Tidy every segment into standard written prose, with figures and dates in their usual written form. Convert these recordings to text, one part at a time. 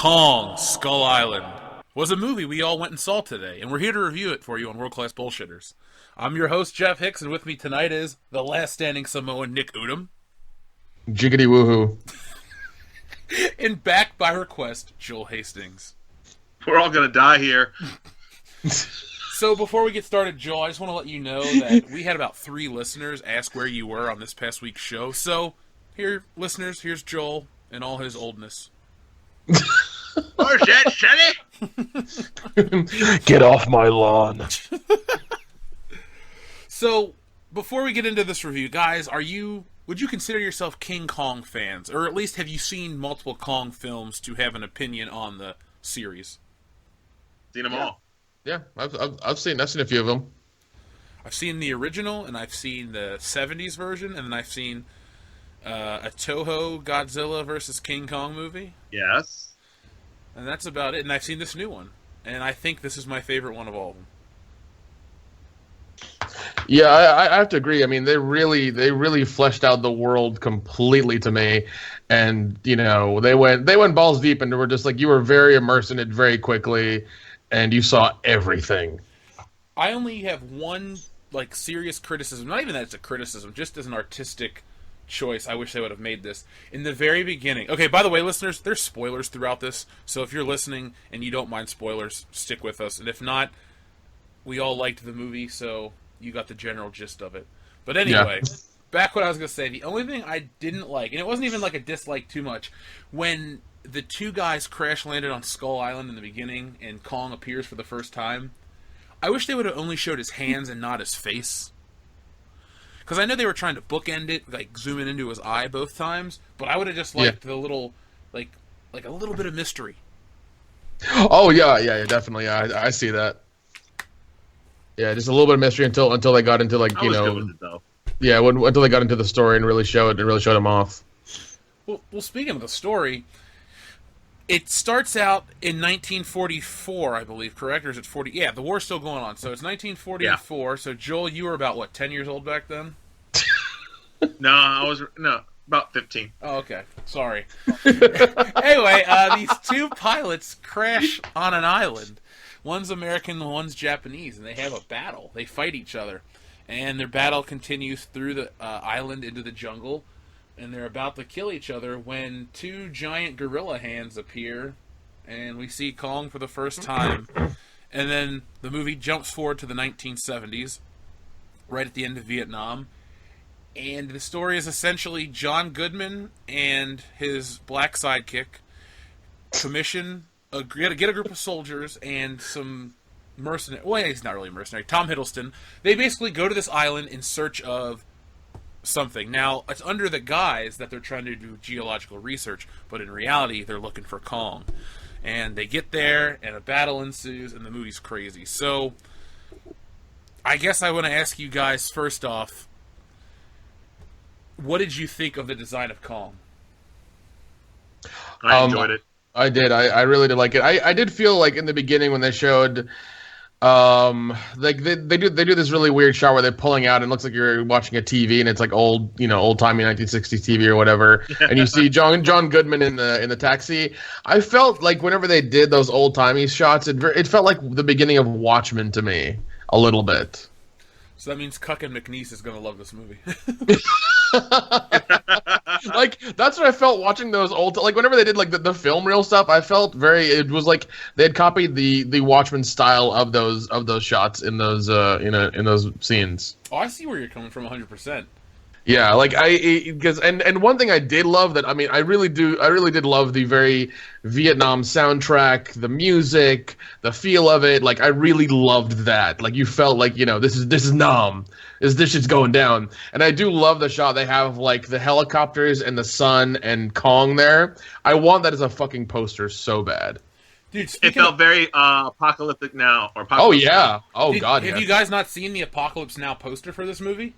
Kong Skull Island was a movie we all went and saw today, and we're here to review it for you on World Class Bullshitters. I'm your host, Jeff Hicks, and with me tonight is the last standing Samoan Nick Udom. Jiggity woohoo. And back by request, Joel Hastings. We're all going to die here. So before we get started, Joel, I just want to let you know that we had about 3 listeners ask where you were on this past week's show. So, here, listeners, here's Joel in all his oldness. Where's that, Sonny? Get off my lawn. So, before we get into this review, guys, would you consider yourself King Kong fans? Or at least have you seen multiple Kong films to have an opinion on the series? Seen them all. Yeah, I've seen a few of them. I've seen the original, and I've seen the 70s version, and then I've seen a Toho Godzilla versus King Kong movie. Yes. And that's about it. And I've seen this new one. And I think this is my favorite one of all of them. Yeah, I have to agree. I mean, they really fleshed out the world completely to me, and they went balls deep, and were just like, you were very immersed in it very quickly, and you saw everything. I only have one serious criticism. Not even that it's a criticism, just as an artistic choice. I wish they would have made this in the very beginning. Okay, by the way, listeners, there's spoilers throughout this, so if you're listening and you don't mind spoilers, stick with us. And if not, we all liked the movie, so you got the general gist of it. But anyway, back what I was going to say, the only thing I didn't like, and it wasn't even like a dislike too much, when the 2 guys crash landed on Skull Island in the beginning and Kong appears for the first time, I wish they would have only showed his hands and not his face. Because I know they were trying to bookend it, zoom in into his eye both times, but I would have just liked the little, like a little bit of mystery. Oh, yeah, definitely. Yeah, I see that. Yeah, just a little bit of mystery until they got into good with it, though. Yeah, until they got into the story and really showed him off. Well, speaking of the story, it starts out in 1944, I believe, correct? Or is it 40? Yeah, the war's still going on. So it's 1944. Yeah. So, Joel, you were about, 10 years old back then? No, about 15. Oh, okay. Sorry. Anyway, these 2 pilots crash on an island. One's American, one's Japanese, and they have a battle. They fight each other. And their battle continues through the island into the jungle. And they're about to kill each other when 2 giant gorilla hands appear, and we see Kong for the first time. And then the movie jumps forward to the 1970s, right at the end of Vietnam. And the story is essentially John Goodman and his black sidekick commission get a group of soldiers and some mercenary. Well, he's not really a mercenary. Tom Hiddleston. They basically go to this island in search of something. Now, it's under the guise that they're trying to do geological research, but in reality, they're looking for Kong. And they get there, and a battle ensues, and the movie's crazy. So, I guess I want to ask you guys, first off, what did you think of the design of Kong? I enjoyed it. I did. I really did like it. I did feel like in the beginning when they showed... they do this really weird shot where they're pulling out and it looks like you're watching a TV and it's like old timey 1960s TV or whatever, and you see John Goodman in the taxi. I felt like whenever they did those old timey shots, it felt like the beginning of Watchmen to me a little bit. So that means Cuck and McNeese is gonna love this movie. Like, that's what I felt watching those old, whenever they did the film reel stuff, I felt it was like they had copied the Watchmen style of those shots in those in those scenes. Oh, I see where you're coming from 100%. Yeah, because one thing I did love that, I mean, I really did love the very Vietnam soundtrack, the music, the feel of it. Like, I really loved that. Like, you felt like, this is Nam. This shit's going down. And I do love the shot they have of, the helicopters and the sun and Kong there. I want that as a fucking poster so bad. Dude, it felt very Apocalyptic Now. Oh, yeah. Oh, God, Have you guys not seen the Apocalypse Now poster for this movie?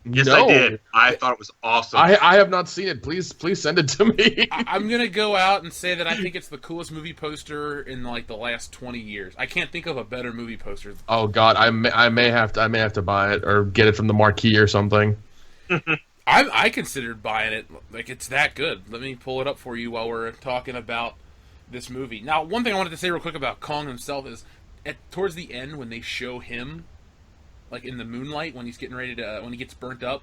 Yes, no. I did. I thought it was awesome. I have not seen it. Please send it to me. I'm gonna go out and say that I think it's the coolest movie poster in the last 20 years. I can't think of a better movie poster. Oh God, I may have to buy it or get it from the marquee or something. I considered buying it. It's that good. Let me pull it up for you while we're talking about this movie. Now, one thing I wanted to say real quick about Kong himself is, towards the end when they show him, like in the moonlight when he's getting ready to when he gets burnt up,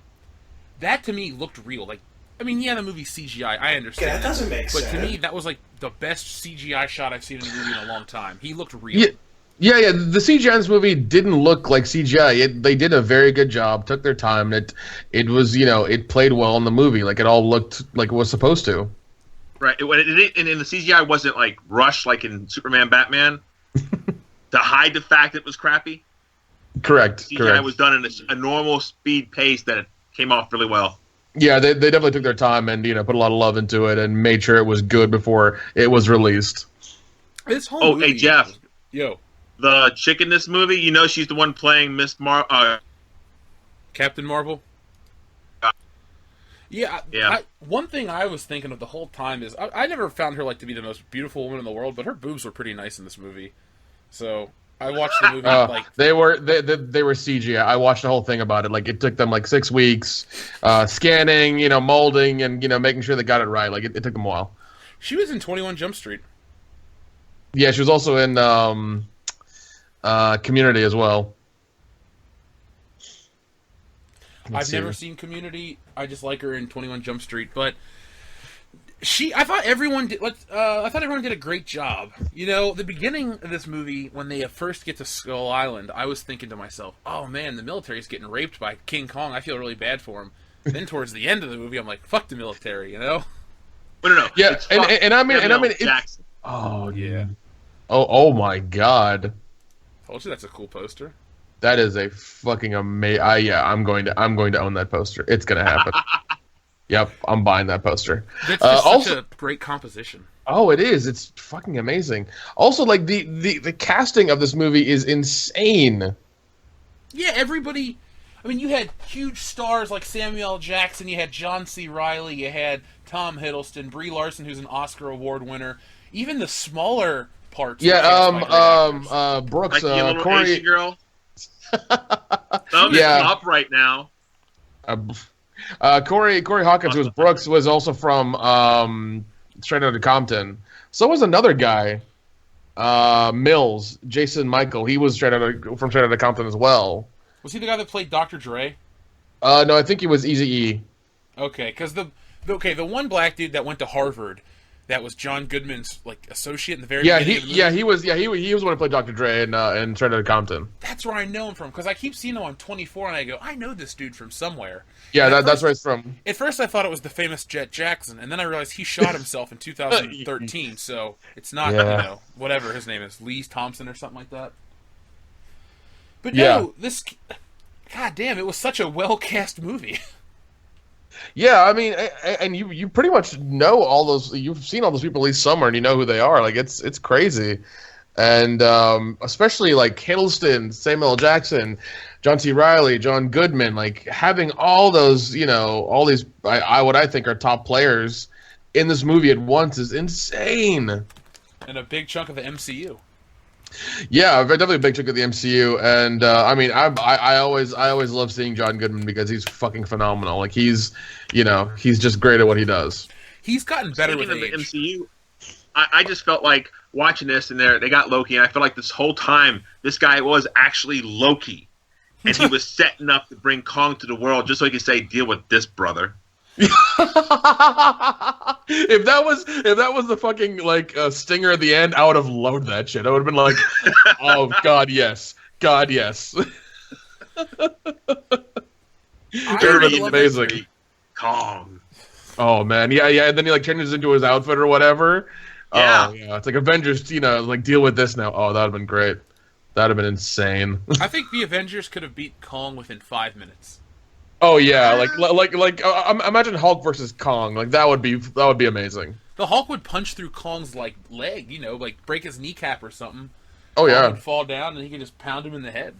that to me looked real. Like, I mean, yeah, the movie's CGI. I understand. Yeah, that doesn't make sense. But to me, that was like the best CGI shot I've seen in a movie in a long time. He looked real. Yeah. The CGI in this movie didn't look like CGI. They did a very good job. Took their time. It was it played well in the movie. Like it all looked like it was supposed to. Right. And the CGI wasn't like rushed like in Superman, Batman, to hide the fact that it was crappy. Correct. CGI was done in a normal speed pace that it came off really well. Yeah, they definitely took their time and put a lot of love into it and made sure it was good before it was released. This whole movie, hey Jeff, yo, the chick in this movie, she's the one playing Captain Marvel. Yeah. One thing I was thinking of the whole time is I never found her to be the most beautiful woman in the world, but her boobs were pretty nice in this movie. So I watched the movie they were CGI. I watched the whole thing about it. Like it took them 6 weeks, scanning, molding, and making sure they got it right. Like it took them a while. She was in 21 Jump Street. Yeah, she was also in Community as well. I've never seen Community. I just like her in 21 Jump Street, but I thought everyone did. I thought everyone did a great job. The beginning of this movie, when they first get to Skull Island, I was thinking to myself, "Oh man, the military is getting raped by King Kong. I feel really bad for him." Then towards the end of the movie, I'm like, "Fuck the military," No. Yeah, and I mean, Jackson. Oh yeah. Oh my God. Told you that's a cool poster. That is a fucking amazing. I'm going to own that poster. It's gonna happen. Yep, I'm buying that poster. It's just such a great composition. Oh, it is. It's fucking amazing. Also, the casting of this movie is insane. Yeah, everybody. I mean, you had huge stars like Samuel L. Jackson. You had John C. Reilly. You had Tom Hiddleston, Brie Larson, who's an Oscar award winner. Even the smaller parts. Yeah, Brooks, like the little Corey. Asian girl. Thumb is up right now. Corey Hawkins, who was Brooks, was also from Straight Outta Compton. So was another guy, Mills, Jason Michael. He was from Straight Outta Compton as well. Was he the guy that played Dr. Dre? No, I think he was Eazy-E. Okay, because the one black dude that went to Harvard, that was John Goodman's associate in the very beginning of the movie. he was the one who played Dr. Dre in Straight Outta Compton. That's where I know him from, because I keep seeing him on 24, and I go, I know this dude from somewhere. Yeah, that's where it's from. At first, I thought it was the famous Jet Jackson, and then I realized he shot himself in 2013, so it's not, whatever his name is, Lee Thompson or something like that. But no, this, god damn, it was such a well-cast movie. Yeah, I mean, and you pretty much know all those. You've seen all those people at least somewhere, and you know who they are. It's crazy, and especially Hiddleston, Samuel L. Jackson, John C. Reilly, John Goodman, having all those, all these, what I think are top players in this movie at once is insane. And a big chunk of the MCU. Yeah, definitely a big chunk of the MCU, and I mean, I always love seeing John Goodman because he's fucking phenomenal. He's just great at what he does. He's gotten better with Speaking age. of the MCU, I just felt like watching this, and they got Loki, and I felt like this whole time this guy was actually Loki, and he was setting up to bring Kong to the world just so he could say, "Deal with this, brother." If that was the fucking stinger at the end, I would have loved that shit. I would have been like, "Oh God, yes, God, yes." Dirty, amazing. Kong. Oh man, yeah, and then he changes into his outfit or whatever. Yeah. Oh yeah, it's like Avengers, deal with this now. Oh, that'd have been great. That'd have been insane. I think the Avengers could have beat Kong within 5 minutes. Oh yeah, imagine Hulk versus Kong. That would be amazing. The Hulk would punch through Kong's leg, break his kneecap or something. Oh yeah, Kong would fall down and he could just pound him in the head.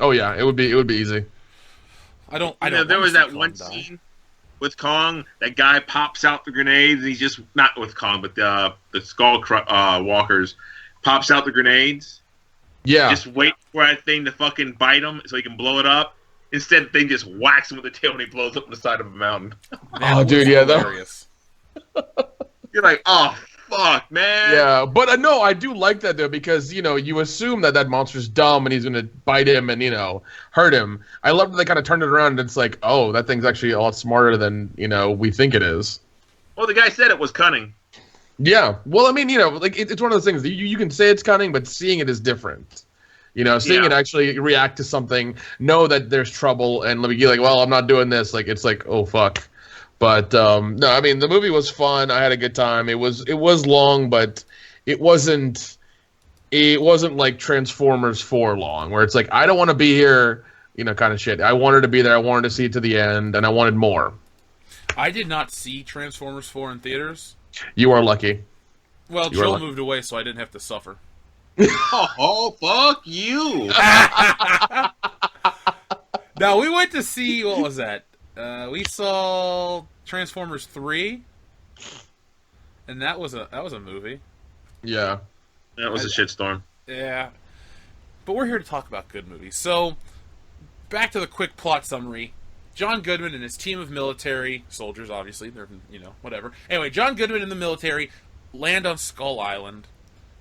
Oh yeah, it would be easy. I don't. There was that one scene with Kong. That guy pops out the grenades, and he's just not with Kong, but the Skull Walkers pops out the grenades. Yeah, just wait for that thing to fucking bite him so he can blow it up. Instead, they just whacks him with the tail and he blows up on the side of a mountain. Oh, dude, yeah, hilarious. You're like, oh, fuck, man? Yeah, but no, I do like that though because you assume that monster's dumb and he's gonna bite him and hurt him. I love that they kind of turned it around and it's like, oh, that thing's actually a lot smarter than we think it is. Well, the guy said it was cunning. Yeah, well, I mean, like it's one of those things that you can say it's cunning, but seeing it is different. Seeing it actually react to something, know that there's trouble, and let me be like, well, I'm not doing this. Like it's like, oh fuck. But no, I mean the movie was fun. I had a good time. It was long, but it wasn't like Transformers 4 long, where it's like I don't want to be here, kind of shit. I wanted to be there. I wanted to see it to the end, and I wanted more. I did not see Transformers 4 in theaters. You are lucky. Well, Joel moved away, so I didn't have to suffer. Oh, fuck you! Now we went to see what was that? We saw Transformers 3, and that was a movie. Yeah, that was a shitstorm. Yeah, but we're here to talk about good movies. So, back to the quick plot summary. John Goodman and his team of military soldiers, obviously, they're whatever. Anyway, John Goodman and the military land on Skull Island.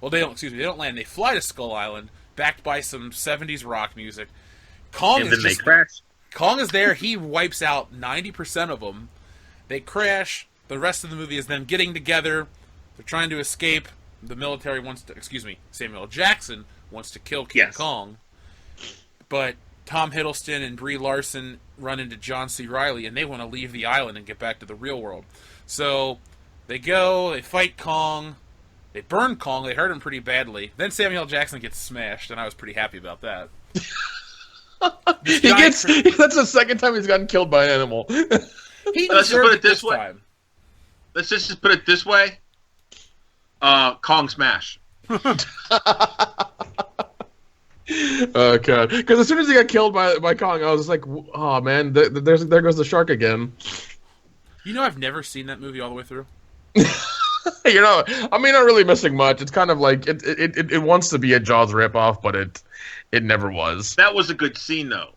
Well, they don't land. They fly to Skull Island, backed by some 70s rock music. Kong is there. He wipes out 90% of them. They crash. The rest of the movie is them getting together. They're trying to escape. The military Samuel Jackson wants to kill King Kong. But Tom Hiddleston and Brie Larson run into John C. Reilly, and they want to leave the island and get back to the real world. So they go, they fight Kong. They burn Kong. They hurt him pretty badly. Then Samuel Jackson gets smashed, and I was pretty happy about that. That's the second time he's gotten killed by an animal. Let's just put it this way. Time. Let's just put it this way. Kong smash. Oh god! Because as soon as he got killed by Kong, I was like, "Oh man, there goes the shark again." I've never seen that movie all the way through. I mean, not really missing much. It's kind of like it wants to be a Jaws ripoff, but it never was. That was a good scene, though.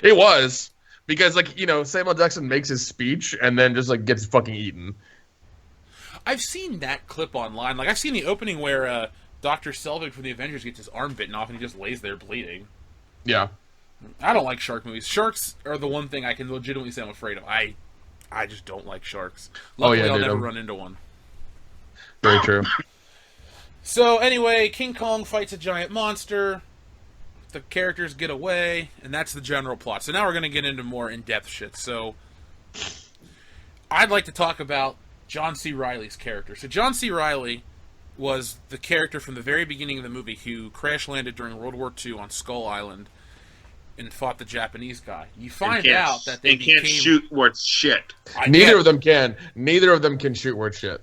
It was because Samuel Jackson makes his speech and then just like gets fucking eaten. I've seen that clip online. Like I've seen the opening where Dr. Selvig from the Avengers gets his arm bitten off and he just lays there bleeding. Yeah. I don't like shark movies. Sharks are the one thing I can legitimately say I'm afraid of. I just don't like sharks. Luckily, I'll never run into one. Very true. So anyway, King Kong fights a giant monster. The characters get away, and that's the general plot. So now we're going to get into more in-depth shit. So I'd like to talk about John C. Reilly's character. So John C. Reilly was the character from the very beginning of the movie who crash-landed during World War II on Skull Island and fought the Japanese guy. You find out that they can't shoot worth shit. Neither of them can. Neither of them can shoot worth shit.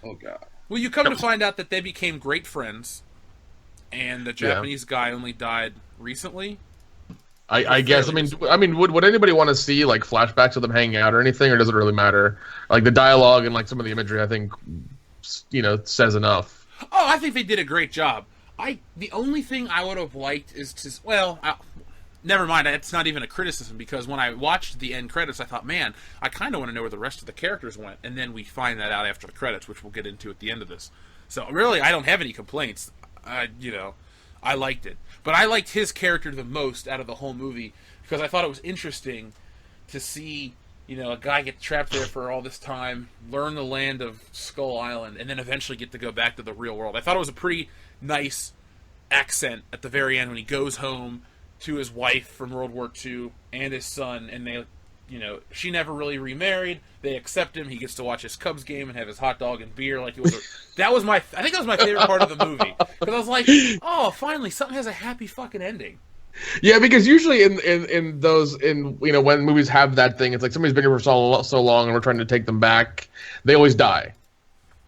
Oh god. Well, you come to find out that they became great friends, and the Japanese guy only died recently. I guess. I mean, would anybody want to see like flashbacks of them hanging out or anything, or does it really matter? Like the dialogue and like some of the imagery, I think, says enough. Oh, I think they did a great job. The only thing I would have liked is never mind. It's not even a criticism because when I watched the end credits, I thought, man, I kind of want to know where the rest of the characters went, and then we find that out after the credits, which we'll get into at the end of this. So really, I don't have any complaints. I liked it, but I liked his character the most out of the whole movie because I thought it was interesting to see, a guy get trapped there for all this time, learn the land of Skull Island, and then eventually get to go back to the real world. I thought it was a pretty nice accent at the very end when he goes home to his wife from World War II and his son, and they, she never really remarried. They accept him. He gets to watch his Cubs game and have his hot dog and beer. Like I think that was my favorite part of the movie because I was like, oh, finally something has a happy fucking ending. Yeah, because usually in those when movies have that thing, it's like somebody's been here for so long and we're trying to take them back. They always die.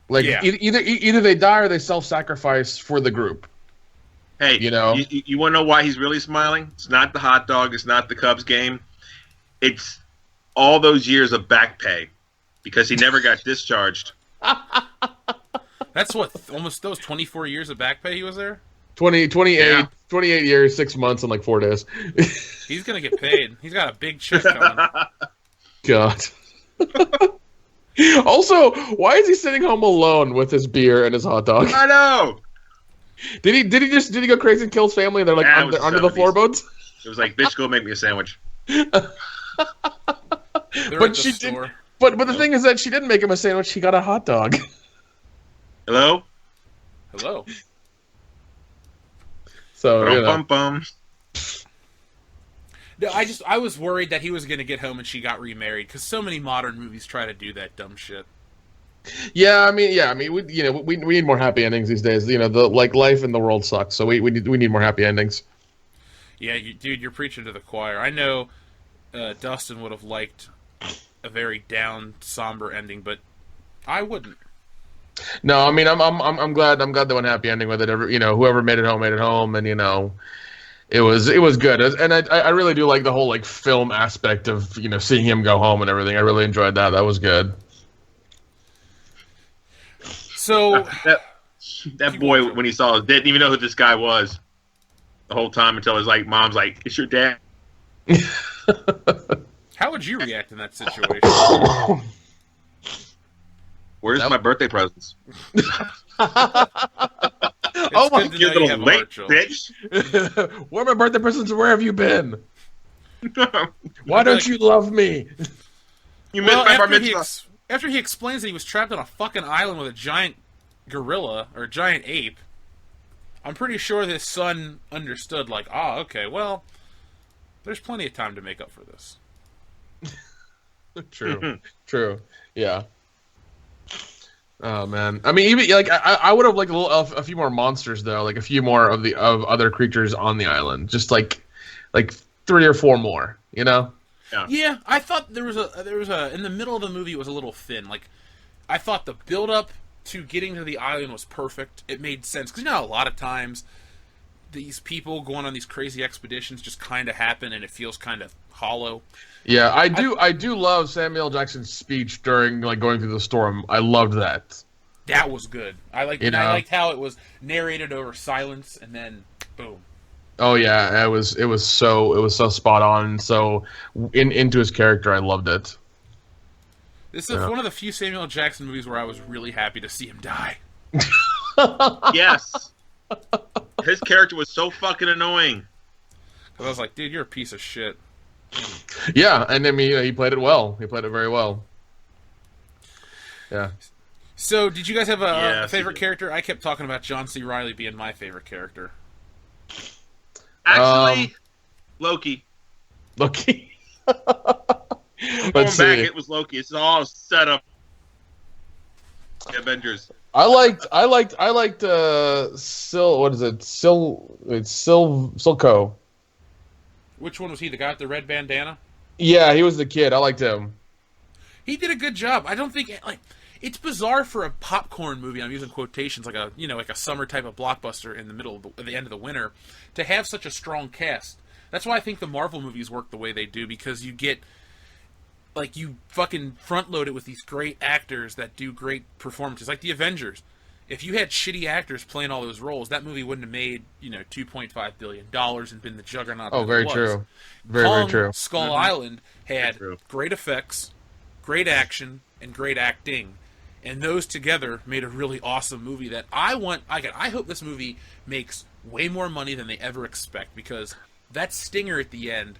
Like either they die or they self-sacrifice for the group. Hey, you want to know why he's really smiling? It's not the hot dog. It's not the Cubs game. It's all those years of back pay because he never got discharged. That's almost those 24 years of back pay he was there? 28 years, 6 months, and like 4 days. He's going to get paid. He's got a big check coming. God. Also, why is he sitting home alone with his beer and his hot dog? I know. Did he go crazy and kill his family and they're like Yeah, it was under the 70s. floorboards? It was like, bitch, go make me a sandwich. They're But at the she store. did. But the thing is that she didn't make him a sandwich. He got a hot dog. Hello? Hello. So you know. Bum, bum. No, I was worried that he was going to get home and she got remarried because so many modern movies try to do that dumb shit. Yeah, I mean, we need more happy endings these days. You know, the life in the world sucks, so we need more happy endings. Yeah, dude, you're preaching to the choir. I know Dustin would have liked a very down, somber ending, but I wouldn't. No, I mean, I'm glad they went happy ending with it. Whoever made it home, and it was good. And I really do like the whole like film aspect of seeing him go home and everything. I really enjoyed that. That was good. So that boy, when he saw it, didn't even know who this guy was the whole time until his mom's like, "It's your dad." how would you react in that situation? Where's my birthday presents? It's Oh my good to You know you little have a late heart, Joel. bitch. Where are my birthday presents? Where have you been? Why I'd be don't like- you love me? You Well, missed my bar after he, mitzvah. after he explains that he was trapped on a fucking island with a giant gorilla or a giant ape, I'm pretty sure his son understood, like, okay, well, there's plenty of time to make up for this. True. Yeah. Oh man. I mean, even like I would have liked a few more monsters though, like a few more of other creatures on the island, just like 3 or 4 more. Yeah, I thought there was a in the middle of the movie it was a little thin. Like, I thought the build up to getting to the island was perfect. It made sense because a lot of times these people going on these crazy expeditions just kind of happen and it feels kind of hollow. Yeah, I do love Samuel L. Jackson's speech during like going through the storm. I loved that. That was good. I liked how it was narrated over silence and then boom. Oh yeah, it was so spot on, so into his character. I loved it. This is one of the few Samuel L. Jackson movies where I was really happy to see him die. Yes. His character was so fucking annoying. Because I was like, dude, you're a piece of shit. Yeah, and I mean he played it well. He played it very well. Yeah. So, did you guys have a Yes, he favorite did. character? I kept talking about John C. Reilly being my favorite character. Actually, Loki. Loki. I'm Let's going see. back, it was Loki. It's all set up. The Avengers. I liked Silco. Which one was he? The guy with the red bandana? Yeah, he was the kid. I liked him. He did a good job. I don't think it's bizarre for a popcorn movie. I'm using quotations like a summer type of blockbuster in the middle of the end of the winter to have such a strong cast. That's why I think the Marvel movies work the way they do because you get you fucking front load it with these great actors that do great performances, like the Avengers. If you had shitty actors playing all those roles, that movie wouldn't have made $2.5 billion and been the juggernaut. Oh, that very it was. true. Very Kong, true. Skull Island had true. great effects, great action, and great acting, and those together made a really awesome movie that I hope this movie makes way more money than they ever expect because that stinger at the end,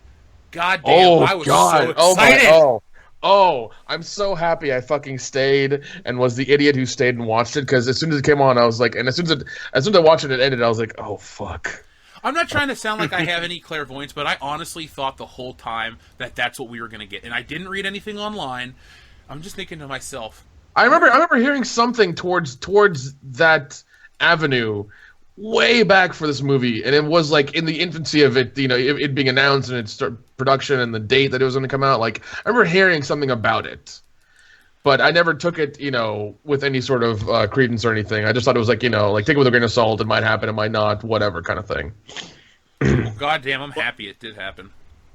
goddamn, I was so excited. Oh, I'm so happy I fucking stayed and was the idiot who stayed and watched it because as soon as it came on, I was like, and as soon as I watched it, it ended. I was like, oh fuck. I'm not trying to sound like I have any clairvoyance, but I honestly thought the whole time that that's what we were going to get, and I didn't read anything online. I'm just thinking to myself. I remember hearing something towards that avenue way back for this movie, and it was like in the infancy of it, it being announced and its production and the date that it was going to come out. Like I remember hearing something about it, but I never took it, with any sort of credence or anything. I just thought it was like take it with a grain of salt. It might happen, it might not, whatever kind of thing. Well, goddamn, I'm happy it did happen.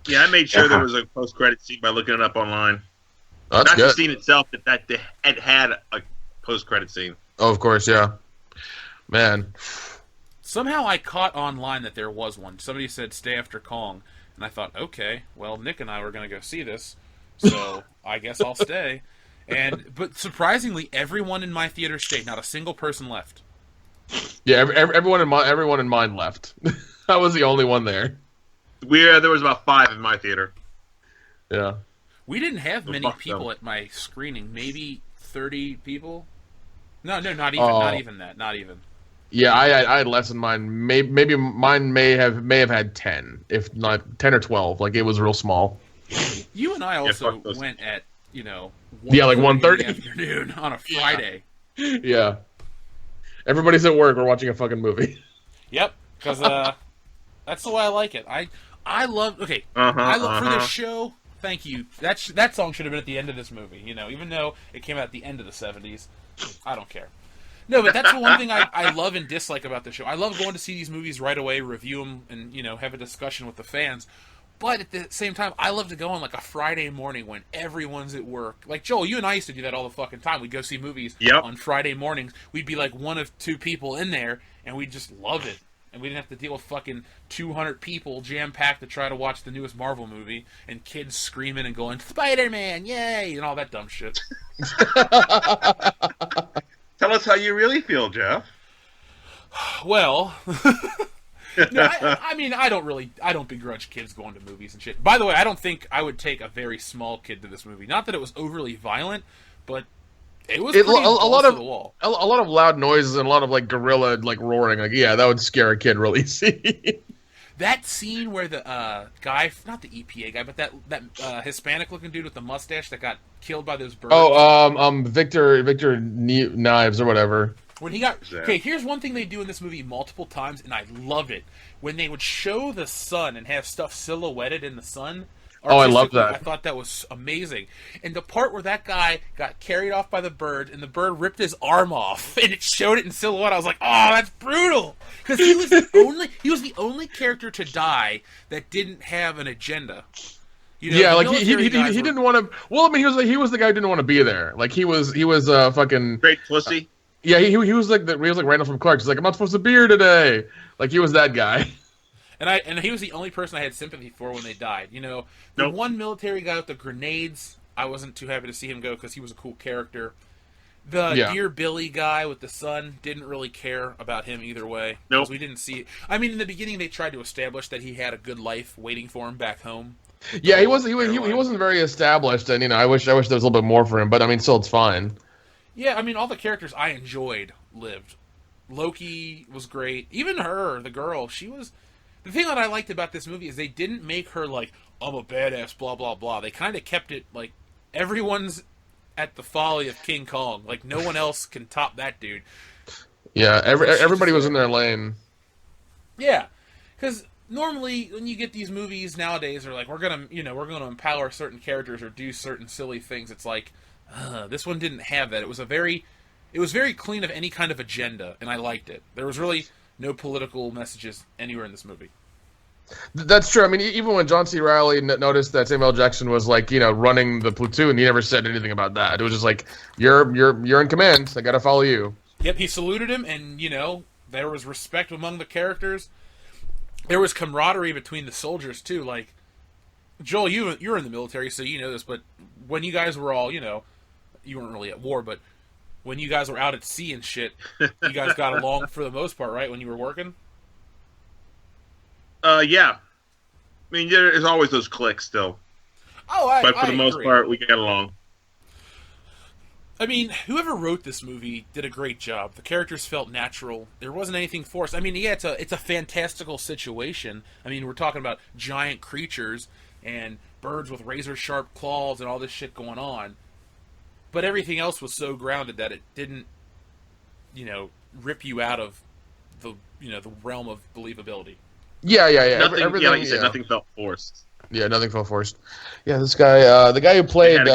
Yeah, I made sure there was a post-credit scene by looking it up online. That's Not good. the scene itself, that it had a post-credit scene. Oh, of course, yeah. Man. Somehow I caught online that there was one. Somebody said stay after Kong, and I thought, okay, well, Nick and I were going to go see this, so I guess I'll stay. But surprisingly, everyone in my theater stayed. Not a single person left. Yeah, everyone in mine left. I was the only one there. There was about 5 in my theater. Yeah. We didn't have Well, many fuck people them. at my screening. Maybe 30 people. No, not even. Oh. Not even that. Not even. Yeah, I had less in mine. Maybe mine may have had 10, if not 10 or 12. Like it was real small. You and I also fuck those. went at Yeah, like 1:30 in 1:30. the afternoon on a Friday. Yeah. Everybody's at work. We're watching a fucking movie. Yep, because that's the way I like it. I love. Okay, I love for this show. Thank you. That song should have been at the end of this movie. Even though it came out at the end of the '70s, I don't care. No, but that's the one thing I love and dislike about the show. I love going to see these movies right away, review them, and have a discussion with the fans. But at the same time, I love to go on like a Friday morning when everyone's at work. Like Joel, you and I used to do that all the fucking time. We'd go see movies on Friday mornings. We'd be like one of 2 people in there, and we'd just love it. And we didn't have to deal with fucking 200 people jam-packed to try to watch the newest Marvel movie, and kids screaming and going, Spider-Man, yay, and all that dumb shit. Tell us how you really feel, Jeff. Well... No, I don't begrudge kids going to movies and shit. By the way, I don't think I would take a very small kid to this movie. Not that it was overly violent, but it was pretty a lot balls of to the wall. a lot of loud noises and a lot of like gorilla like roaring. Like that would scare a kid really easy. That scene where the guy, not the EPA guy, but that Hispanic looking dude with the mustache that got killed by those birds. Victor Knives or whatever. When he got... Okay, here's one thing they do in this movie multiple times, and I love it. When they would show the sun and have stuff silhouetted in the sun... Oh, I love that. I thought that was amazing. And the part where that guy got carried off by the bird, and the bird ripped his arm off, and it showed it in silhouette, I was like, oh, that's brutal! Because he was the only character to die that didn't have an agenda. Yeah, like he didn't want to... Well, I mean, he was the guy who didn't want to be there. Like, he was fucking... Great pussy. Yeah, he was like Randall from Clark. He's like, I'm not supposed to be here today. Like he was that guy. And he was the only person I had sympathy for when they died. The one military guy with the grenades, I wasn't too happy to see him go because he was a cool character. The Dear Billy guy with the son, didn't really care about him either way. Nope. We didn't see... I mean, in the beginning they tried to establish that he had a good life waiting for him back home. Yeah, he wasn't very established, and I wish there was a little bit more for him. But I mean, still, it's fine. Yeah, I mean, all the characters I enjoyed lived. Loki was great. Even her, the girl, she was... The thing that I liked about this movie is they didn't make her like, I'm a badass, blah, blah, blah. They kind of kept it like, everyone's at the folly of King Kong. Like, no one else can top that dude. Yeah, everybody was in their lane. Yeah, because normally when you get these movies nowadays, they're like, we're gonna empower certain characters or do certain silly things. It's like, this one didn't have that. It was very clean of any kind of agenda, and I liked it. There was really no political messages anywhere in this movie. That's true. I mean, even when John C. Reilly noticed that Samuel L. Jackson was like, running the platoon, he never said anything about that. It was just like, you're in command. I gotta follow you. Yep, he saluted him, and there was respect among the characters. There was camaraderie between the soldiers too. Like, Joel, you're in the military, so you know this. But when you guys were all, you weren't really at war, but when you guys were out at sea and shit, you guys got along for the most part, right? When you were working. Yeah. I mean, there's always those cliques still. But for the most part, we get along. I mean, whoever wrote this movie did a great job. The characters felt natural. There wasn't anything forced. I mean, yeah, it's a fantastical situation. I mean, we're talking about giant creatures and birds with razor-sharp claws and all this shit going on. But everything else was so grounded that it didn't, rip you out of the realm of believability. Yeah. Nothing, everything, like you said, nothing felt forced. Yeah, nothing felt forced. Yeah, this guy, the guy who played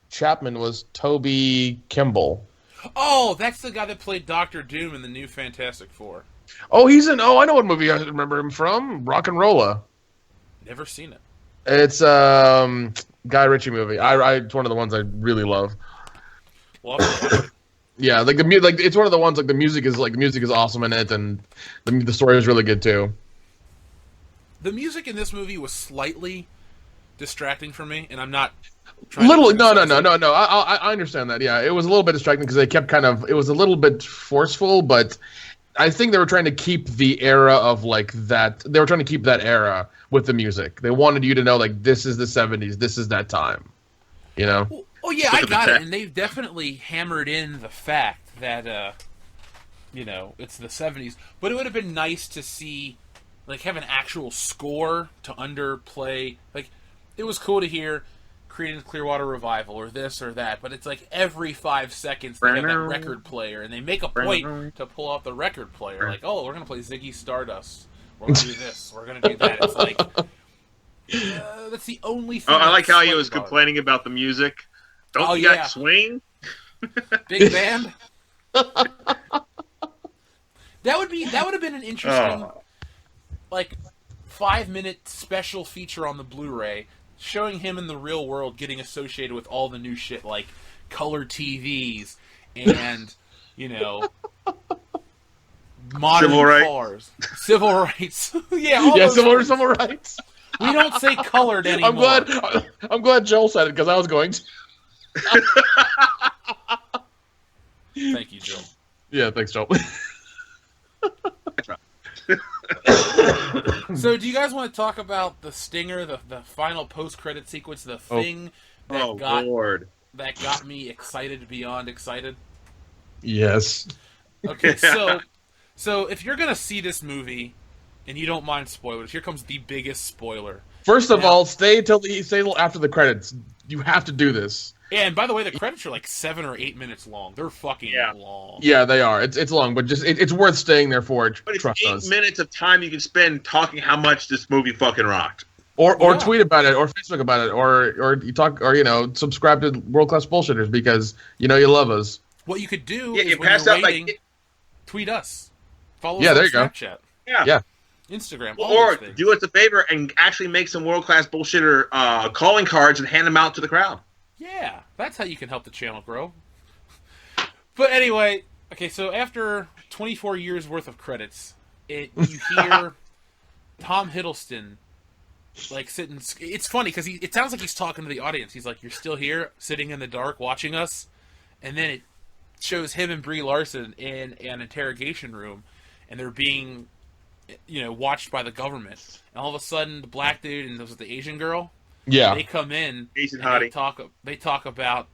Chapman was Toby Kimball. Oh, that's the guy that played Doctor Doom in the new Fantastic Four. Oh, I know what movie I remember him from. Rock and Rolla. Never seen it. It's Guy Ritchie movie. It's one of the ones I really love. Well, yeah, it's one of the ones the music is awesome in it, and the story is really good too. The music in this movie was slightly distracting for me, and I'm not Little, no. I understand that. Yeah, it was a little bit distracting because they kept it was a little bit forceful, but I think they were trying to keep the era of like that. They were trying to keep that era with the music. They wanted you to know like this is the '70s, this is that time. You know? Well, oh yeah, I got it, and they've definitely hammered in the fact that it's the '70s. But it would have been nice to see, like, have an actual score to underplay. Like, it was cool to hear Creedence Clearwater Revival or this or that, but it's like every 5 seconds they have that record player, and they make a point to pull out the record player. Like, oh, we're gonna play Ziggy Stardust. We're gonna do this. We're gonna do that. It's like that's the only thing. Oh, I like how he was complaining about the music. Don't you got swing? Big band. That would have been an interesting, like, 5-minute special feature on the Blu-ray showing him in the real world getting associated with all the new shit like color TVs and modern cars, civil rights. Civil rights. We don't say colored anymore. I'm glad Joel said it because I was going to. Thank you, Joel. Yeah, thanks, Joel. So, do you guys want to talk about the stinger, the final post-credit sequence, the thing that got me excited beyond excited? Yes. Okay, so if you're gonna see this movie and you don't mind spoilers, here comes the biggest spoiler. First of all, stay till after the credits. You have to do this. Yeah, and by the way, the credits are like 7 or 8 minutes long. They're fucking long. Yeah, they are. It's long, but just it's worth staying there for. But it's 8 minutes of time you can spend talking how much this movie fucking rocked. Or tweet about it, or Facebook about it, or you talk, or subscribe to World Class Bullshitters because you love us. What you could do is when you're waiting, tweet us, follow us on Snapchat, yeah, Instagram, or do us a favor and actually make some World Class Bullshitter calling cards and hand them out to the crowd. Yeah, that's how you can help the channel grow. But anyway, okay, so after 24 years worth of credits, you hear Tom Hiddleston like sitting. It's funny because it sounds like he's talking to the audience. He's like, "You're still here, sitting in the dark, watching us," and then it shows him and Brie Larson in an interrogation room, and they're being, watched by the government. And all of a sudden, the black dude and the Asian girl. Yeah, they come in Asian and hottie. They talk about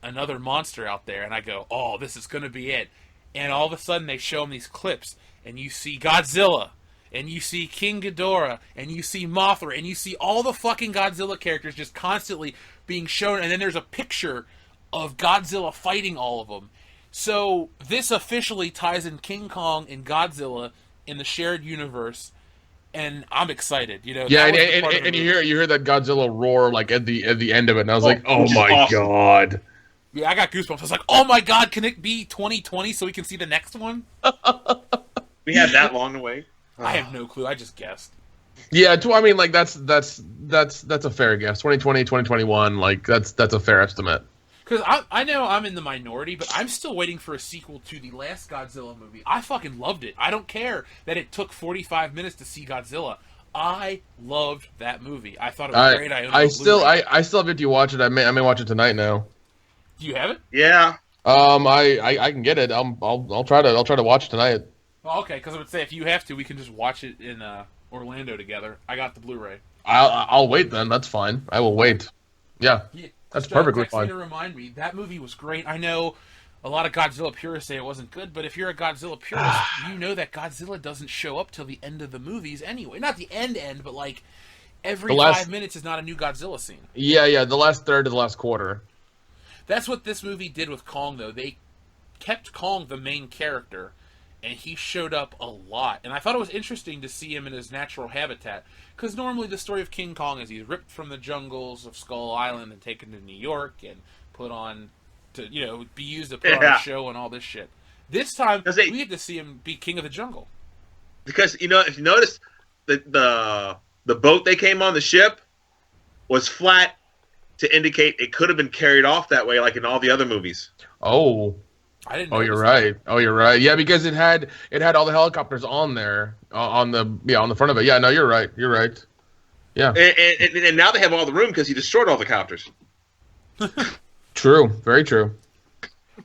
another monster out there, and I go, "Oh, this is gonna be it." And all of a sudden, they show them these clips, and you see Godzilla, and you see King Ghidorah, and you see Mothra, and you see all the fucking Godzilla characters just constantly being shown, and then there's a picture of Godzilla fighting all of them. So this officially ties in King Kong and Godzilla in the shared universe. And I'm excited, Yeah, and you hear that Godzilla roar like at the end of it, and I was like, "Oh my god!" Yeah, I got goosebumps. I was like, "Oh my god, can it be 2020 so we can see the next one?" We had that long to wait. I have no clue. I just guessed. Yeah, I mean, like that's a fair guess. 2020, 2021, like that's a fair estimate. Because I know I'm in the minority, but I'm still waiting for a sequel to the last Godzilla movie. I fucking loved it. I don't care that it took 45 minutes to see Godzilla. I loved that movie. I thought it was great. I still have yet to watch it. I may watch it tonight now. Do you have it? Yeah. I can get it. I'll try to watch it tonight. Well, okay, because I would say if you have to, we can just watch it in Orlando together. I got the Blu-ray. I'll wait then. That's fine. I will wait. Yeah. That's perfectly fine. To remind me, that movie was great. I know a lot of Godzilla purists say it wasn't good, but if you're a Godzilla purist, you know that Godzilla doesn't show up till the end of the movies anyway. Not the end, but like every 5 minutes is not a new Godzilla scene. Yeah, the last third to the last quarter. That's what this movie did with Kong, though. They kept Kong the main character, and he showed up a lot. And I thought it was interesting to see him in his natural habitat. Because normally the story of King Kong is he's ripped from the jungles of Skull Island and taken to New York and put on to, be used to put on a show and all this shit. This time, we had to see him be king of the jungle. Because, if you notice, the boat they came on, the ship, was flat to indicate it could have been carried off that way like in all the other movies. Oh. I didn't know. You're right. Oh, you're right. Yeah, because it had all the helicopters on there on the front of it. Yeah, no, you're right. You're right. Yeah. And now they have all the room because he destroyed all the copters. True, very true.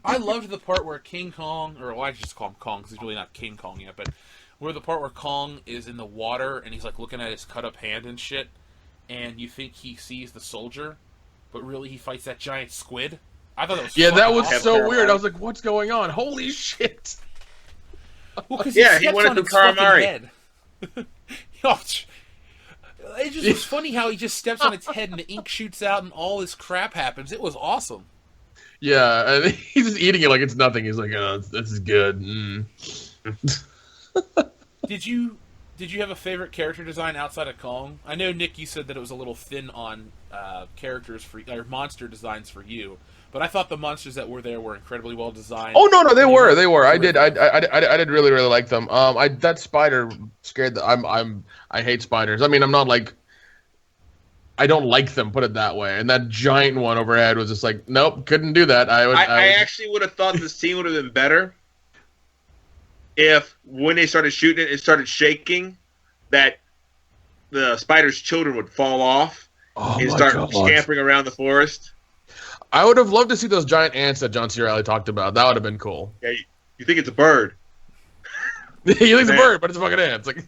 I loved the part where King Kong, or well, I just call him Kong because he's really not King Kong yet, but where the part where Kong is in the water and he's like looking at his cut up hand and shit, and you think he sees the soldier, but really he fights that giant squid. I thought that was that was awesome. so weird. I was like, "What's going on? Holy shit!" Well, because Yeah, he he steps wanted on to its fucking calamari. head. It just was funny how he just steps on its head and the ink shoots out and all this crap happens. It was awesome. Yeah, and he's just eating it like it's nothing. He's like, "Oh, this is good." Did you have a favorite character design outside of Kong? I know, Nick, you said that it was a little thin on characters for or monster designs for you, but I thought the monsters that were there were incredibly well designed. Oh no, they were. I did really like them. That spider scared the. I hate spiders. I mean, I'm not like. I don't like them. Put it that way. And that giant one overhead was just like, nope, couldn't do that. I actually would have thought the scene would have been better if when they started shooting it started shaking, that the spider's children would fall off and start scampering around the forest. I would have loved to see those giant ants that John C. Reilly talked about. That would have been cool. Yeah, you think it's a bird? He thinks it's a bird, but it's a fucking ant. It's like,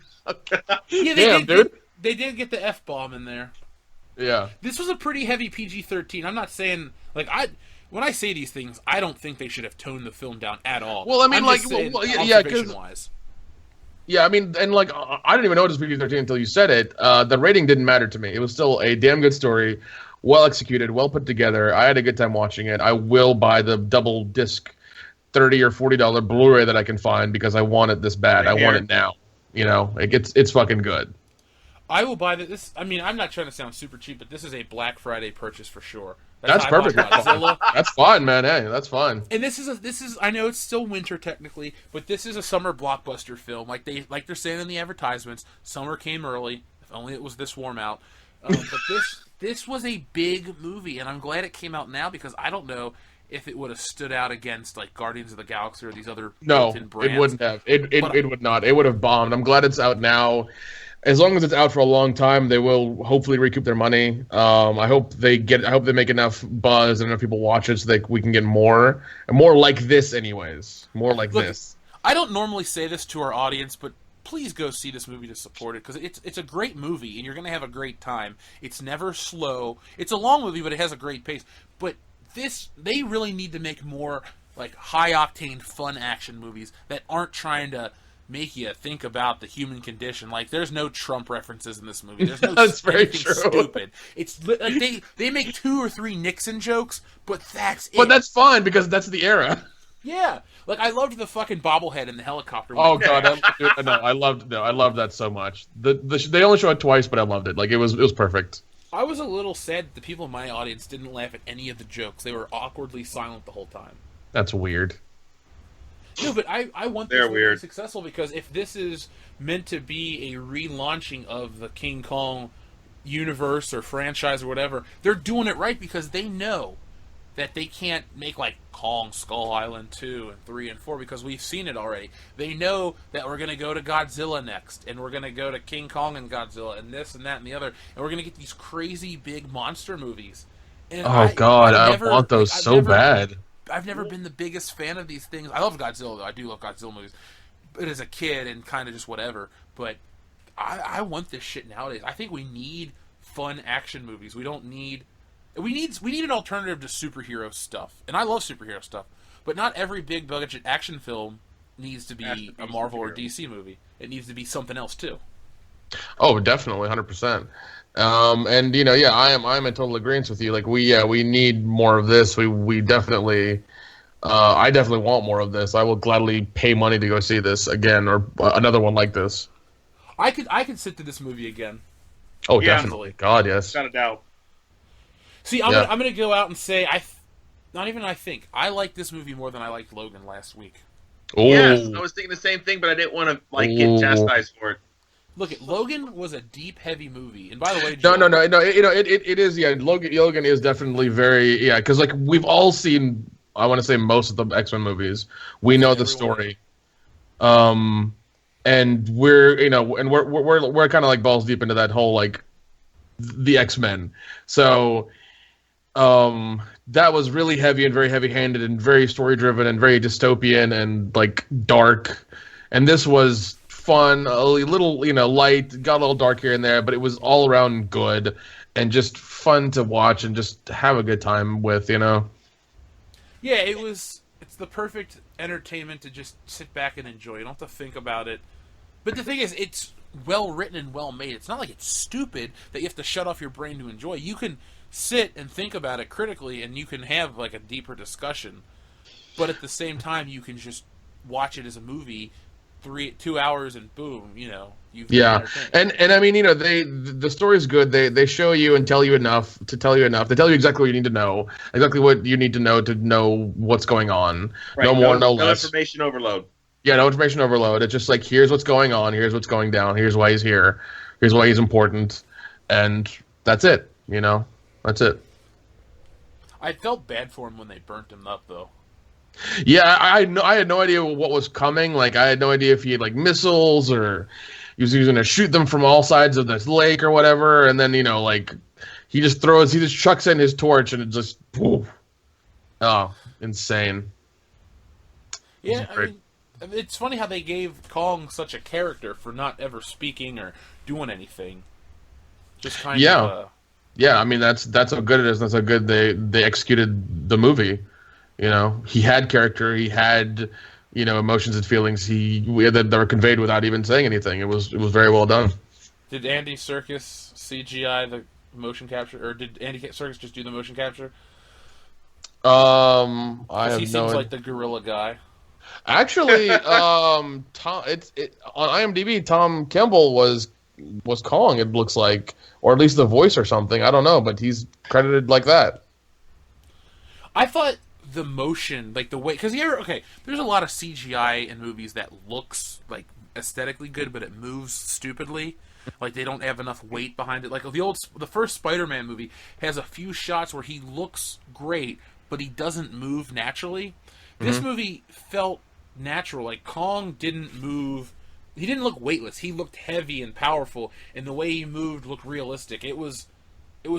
yeah, damn, dude. They did get the F-bomb in there. Yeah. This was a pretty heavy PG-13. I'm not saying like when I say these things, I don't think they should have toned the film down at all. Well, I mean, I'm like, just saying, wise. Yeah, I mean, and like, I didn't even know it was PG-13 until you said it. The rating didn't matter to me. It was still a damn good story, well executed, well put together. I had a good time watching it. I will buy the double disc $30 or $40 Blu-ray that I can find because I want it this bad. I want it now. You know, it's fucking good. I will buy this. I mean, I'm not trying to sound super cheap, but this is a Black Friday purchase for sure. That's perfect. Godzilla. That's fine, man. Hey, that's fine. And this is. I know it's still winter technically, but this is a summer blockbuster film. Like they're saying in the advertisements, summer came early. If only it was this warm out. But this was a big movie, and I'm glad it came out now because I don't know if it would have stood out against like Guardians of the Galaxy or these other brands. It wouldn't have. It would not. It would have bombed. I'm glad it's out now. As long as it's out for a long time, they will hopefully recoup their money. I hope they make enough buzz and enough people watch it so that we can get more like this, anyways. More like this. I don't normally say this to our audience, but please go see this movie to support it because it's a great movie and you're going to have a great time. It's never slow. It's a long movie, but it has a great pace. But they really need to make more like high octane, fun action movies that aren't trying to make you think about the human condition. Like, there's no Trump references in this movie. There's no That's very anything true. stupid. It's like they make 2 or 3 Nixon jokes, but that's it. But that's fine because that's the era. Yeah, like I loved the fucking bobblehead in the helicopter. Oh god, I loved that so much. They only show it twice, but I loved it. Like it was perfect. I was a little sad that the people in my audience didn't laugh at any of the jokes. They were awkwardly silent the whole time. That's weird. No, but I want this to be successful because if this is meant to be a relaunching of the King Kong universe or franchise or whatever, they're doing it right because they know that they can't make like Kong Skull Island 2 and 3 and 4 because we've seen it already. They know that we're going to go to Godzilla next, and we're going to go to King Kong and Godzilla and this and that and the other, and we're going to get these crazy big monster movies. And I want those bad. I've never been the biggest fan of these things. I love Godzilla, though. I do love Godzilla movies. But as a kid and kind of just whatever. But I want this shit nowadays. I think we need fun action movies. We don't need... We need an alternative to superhero stuff. And I love superhero stuff. But not every big budget action film needs to be a Marvel or DC movie. It needs to be something else, too. Oh, definitely, 100%. And I'm in total agreement with you. Like we need more of this. We definitely, I definitely want more of this. I will gladly pay money to go see this again or another one like this. I could sit through this movie again. Oh, yeah, definitely. God, yes. Without a doubt. See, I'm gonna go out and say I like this movie more than I liked Logan last week. Ooh. Yes, I was thinking the same thing, but I didn't want to get chastised for it. Look, Logan was a deep, heavy movie, and by the way, Joel, no, it is. Yeah, Logan is definitely very because like we've all seen. I want to say most of the X-Men movies. We know the story, and we're kind of like balls deep into that whole like the X-Men. So That was really heavy and very heavy-handed and very story-driven and very dystopian and like dark. And this was fun, a little, light, got a little dark here and there, but it was all around good and just fun to watch and just have a good time with. Yeah, it's the perfect entertainment to just sit back and enjoy. You don't have to think about it. But the thing is, it's well written and well made. It's not like it's stupid that you have to shut off your brain to enjoy. You can sit and think about it critically, and you can have like a deeper discussion. But at the same time, you can just watch it as a movie, 2 hours, and boom, you've been Yeah, entertained. and I mean, the story's good. They show you and tell you enough to tell you enough. They tell you exactly what you need to know, exactly what you need to know what's going on. Right. No more, no no less. information overload. Yeah, no information overload. It's just like, here's what's going on, here's what's going down, here's why he's here, here's why he's important, and that's it. That's it. I felt bad for him when they burnt him up, though. Yeah, I had no idea what was coming. Like, I had no idea if he had like missiles or he was going to shoot them from all sides of this lake or whatever. And then like he just chucks in his torch and it just poof. Oh, insane. Yeah, I mean, it's funny how they gave Kong such a character for not ever speaking or doing anything. Just kind of. Yeah, I mean that's how good it is. That's how good they executed the movie. He had character. He had emotions and feelings. That were conveyed without even saying anything. It was very well done. Did Andy Serkis CGI the motion capture, or did Andy Serkis just do the motion capture? I have he seems like the gorilla guy. Actually, Tom, on IMDb, Tom Kimball was Kong. It looks like, or at least the voice or something. I don't know, but he's credited like that. I thought the motion, like the way, because there's a lot of CGI in movies that looks like aesthetically good, but it moves stupidly. Like they don't have enough weight behind it. Like the first Spider-Man movie has a few shots where he looks great, but he doesn't move naturally. This movie felt natural. Like Kong didn't move. He didn't look weightless. He looked heavy and powerful, and the way he moved looked realistic. It was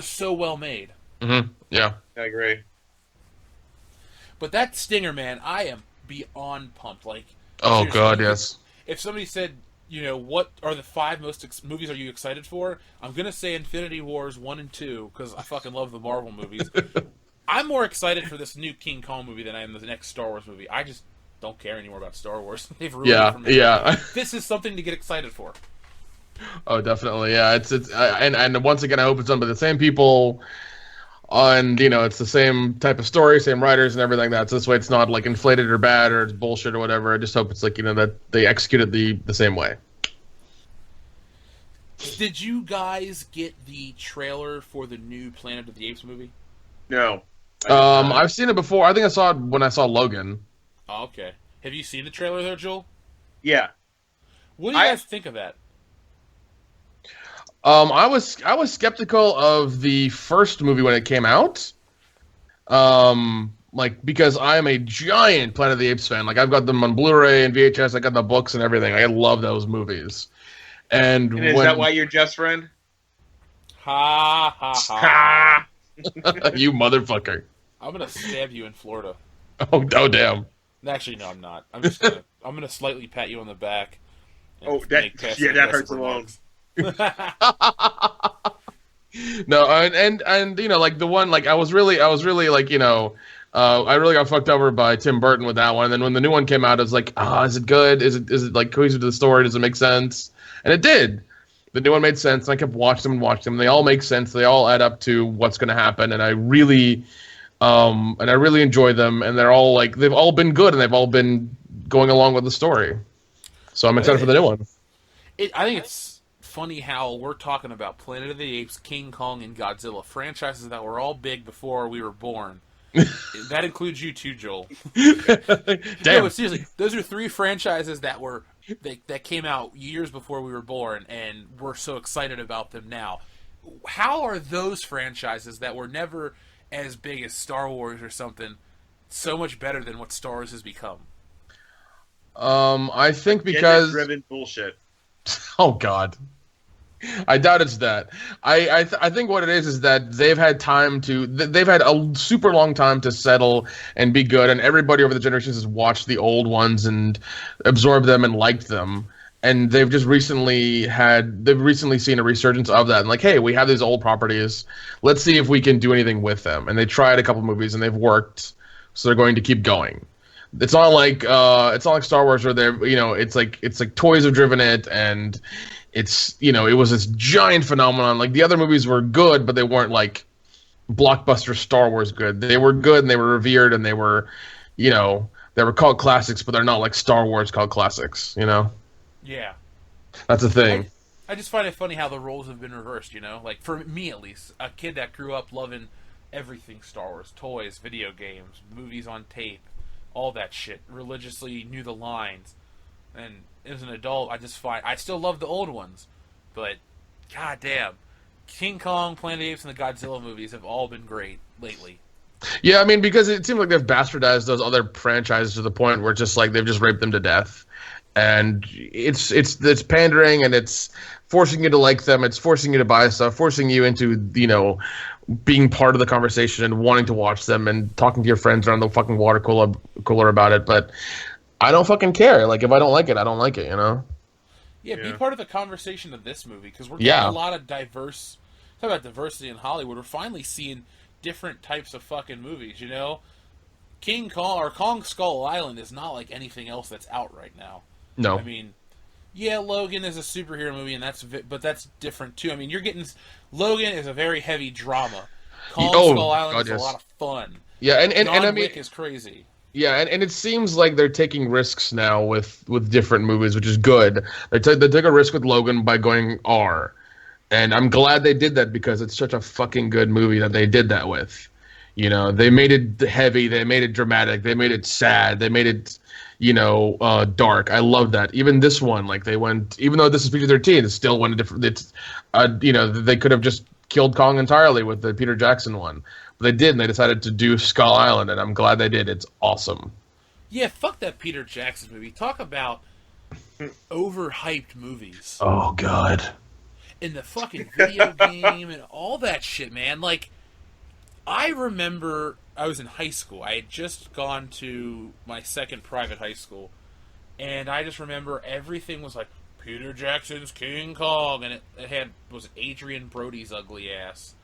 so well made. Mm-hmm. Yeah, I agree. But that Stinger, man, I am beyond pumped. Like, oh god, yes. If somebody said, what are the 5 most movies are you excited for? I'm gonna say Infinity Wars 1 and 2 because I fucking love the Marvel movies. I'm more excited for this new King Kong movie than I am the next Star Wars movie. I just don't care anymore about Star Wars. They've ruined it for me. Yeah. This is something to get excited for. Oh, definitely. Yeah, and once again, I hope it's done by the same people. And it's the same type of story, same writers and everything. That's this way. It's not like inflated or bad or it's bullshit or whatever. I just hope it's like that they execute it the same way. Did you guys get the trailer for the new Planet of the Apes movie? No. I've seen it before. I think I saw it when I saw Logan. Oh, okay. Have you seen the trailer there, Joel? Yeah. What do you guys think of that? I was skeptical of the first movie when it came out. Because I am a giant Planet of the Apes fan. Like I've got them on Blu-ray and VHS. I got the books and everything. I love those movies. And is that why you're Jeff's friend? Ha ha ha! You motherfucker! I'm gonna stab you in Florida. Oh damn! Actually, no, I'm not. I'm gonna slightly pat you on the back. That hurts alone. No, and like the one, like I was really like I really got fucked over by Tim Burton with that one. And then when the new one came out, I was like, is it good? Is it like cohesive to the story? Does it make sense? And it did. The new one made sense, and I kept watching them. They all make sense. They all add up to what's going to happen, and I really enjoy them. And they're all like they've all been good, and they've all been going along with the story. So I'm excited for the new one. I think it's funny how we're talking about Planet of the Apes, King Kong, and Godzilla, franchises that were all big before we were born. That includes you too, Joel. Damn. No, seriously, those are 3 franchises that came out years before we were born, and we're so excited about them now. How are those franchises that were never as big as Star Wars or something so much better than what Star Wars has become? I think because driven bullshit. Oh God. I doubt it's that. I think what it is that they've had time to they've had a super long time to settle and be good, and everybody over the generations has watched the old ones and absorbed them and liked them, and they've recently seen a resurgence of that, and like, hey, we have these old properties, let's see if we can do anything with them, and they tried a couple movies and they've worked, so they're going to keep going. It's not like Star Wars where they're, it's like toys have driven it, and it was this giant phenomenon. Like, the other movies were good, but they weren't like blockbuster Star Wars good. They were good and they were revered and they were called classics, but they're not like Star Wars called classics. Yeah. That's the thing. I just find it funny how the roles have been reversed. Like for me at least, a kid that grew up loving everything Star Wars, toys, video games, movies on tape, all that shit, religiously knew the lines, and as an adult, I still love the old ones, but goddamn, King Kong, Planet of the Apes, and the Godzilla movies have all been great lately. Yeah, I mean, because it seems like they've bastardized those other franchises to the point where just like they've just raped them to death, and it's pandering, and it's forcing you to like them, it's forcing you to buy stuff, forcing you into being part of the conversation and wanting to watch them and talking to your friends around the fucking water cooler about it. But I don't fucking care. Like, if I don't like it, I don't like it, Yeah, be part of the conversation of this movie, because we're Yeah. getting a lot of talk about diversity in Hollywood. We're finally seeing different types of fucking movies, King Kong, or Kong Skull Island, is not like anything else that's out right now. No. I mean, yeah, Logan is a superhero movie, and but that's different too. I mean, Logan is a very heavy drama. Kong Skull Island is a lot of fun. Yeah, and John I mean, Wick is crazy. Yeah, and it seems like they're taking risks now with different movies, which is good. They took a risk with Logan by going R, and I'm glad they did that because it's such a fucking good movie that they did that with. They made it heavy, they made it dramatic, they made it sad, they made it, dark. I love that. Even this one, like, they went, even though this is PG-13, it still went a different. They could have just killed Kong entirely with the Peter Jackson one. But they did, and they decided to do Skull Island, and I'm glad they did. It's awesome. Yeah, fuck that Peter Jackson movie. Talk about overhyped movies. Oh, God. And the fucking video game and all that shit, man. Like, I remember I was in high school. I had just gone to my second private high school, and I just remember everything was like, Peter Jackson's King Kong, and it was Adrian Brody's ugly ass.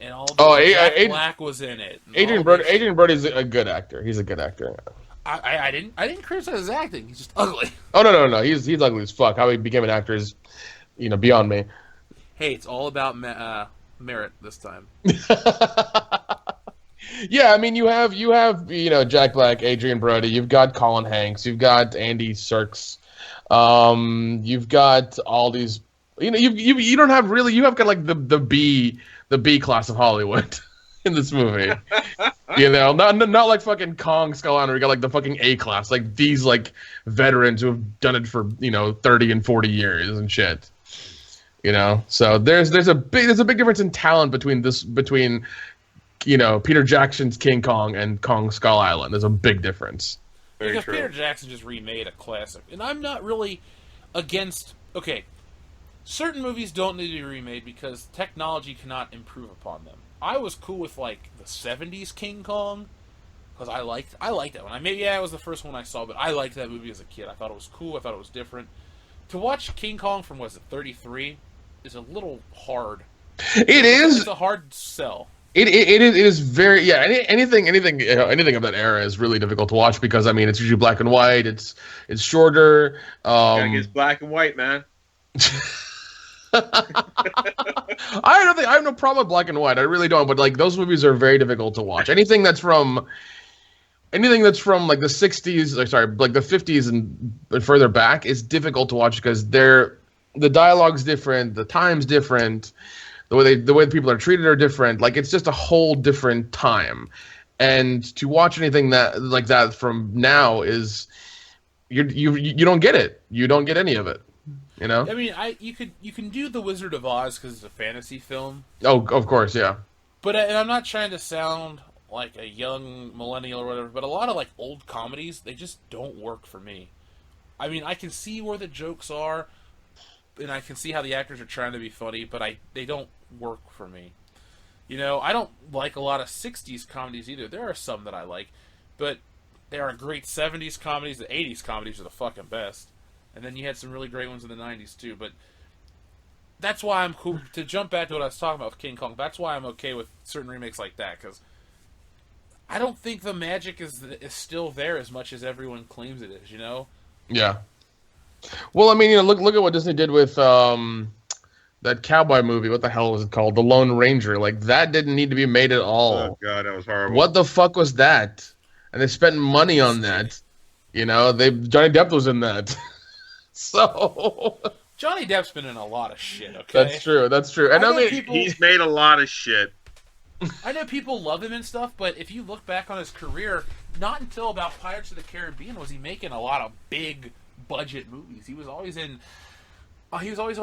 And all Jack Black was in it. Adrian Brody's a good actor. He's a good actor. I didn't criticize his acting. He's just ugly. Oh no. He's ugly as fuck. How he became an actor is, beyond me. Hey, it's all about merit this time. Yeah, I mean, you have Jack Black, Adrian Brody. You've got Colin Hanks. You've got Andy Serkis. You've got all these. You don't have really. You have got like the B class of Hollywood in this movie. Not like fucking Kong Skull Island. We got like the fucking A class, like these like veterans who have done it for 30 and 40 years and shit. So there's a big difference in talent between Peter Jackson's King Kong and Kong Skull Island. There's a big difference. Because Peter Jackson just remade a classic, and I'm not really against. Okay, certain movies don't need to be remade because technology cannot improve upon them. I was cool with like the '70s King Kong because I liked that one. It was the first one I saw, but I liked that movie as a kid. I thought it was cool. I thought it was different. To watch King Kong from '33 is a little hard. It is. It's a hard sell. It is very anything of that era is really difficult to watch because it's usually black and white. It's shorter. It's black and white, man. I have no problem with black and white. I really don't. But like those movies are very difficult to watch. Anything that's from like the '60s, like the '50s and further back is difficult to watch because the dialogue's different, the time's different. The way people are treated are different. Like it's just a whole different time, and to watch anything like that from now is you don't get it. You don't get any of it. You can do The Wizard of Oz because it's a fantasy film. Oh, of course, yeah. But and I'm not trying to sound like a young millennial or whatever, but a lot of like old comedies, they just don't work for me. I can see where the jokes are. and I can see how the actors are trying to be funny, but they don't work for me. You know, I don't like a lot of 60s comedies either. There are some that I like, but there are great 70s comedies. The 80s comedies are the fucking best. And then you had some really great ones in the 90s too, but that's why I'm cool. To jump back to what I was talking about with King Kong, that's why I'm okay with certain remakes like that, because I don't think the magic is still there as much as everyone claims it is, you know? Yeah. Well, I mean, look at what Disney did with that cowboy movie. What the hell was it called? The Lone Ranger. Like, that didn't need to be made at all. Oh god, that was horrible. What the fuck was that? And they spent money on that. You know, Johnny Depp was in that. So Johnny Depp's been in a lot of shit, okay? That's true. And I mean, he's made a lot of shit. I know people love him and stuff, but if you look back on his career, not until about Pirates of the Caribbean was he making a lot of big budget movies. He was always on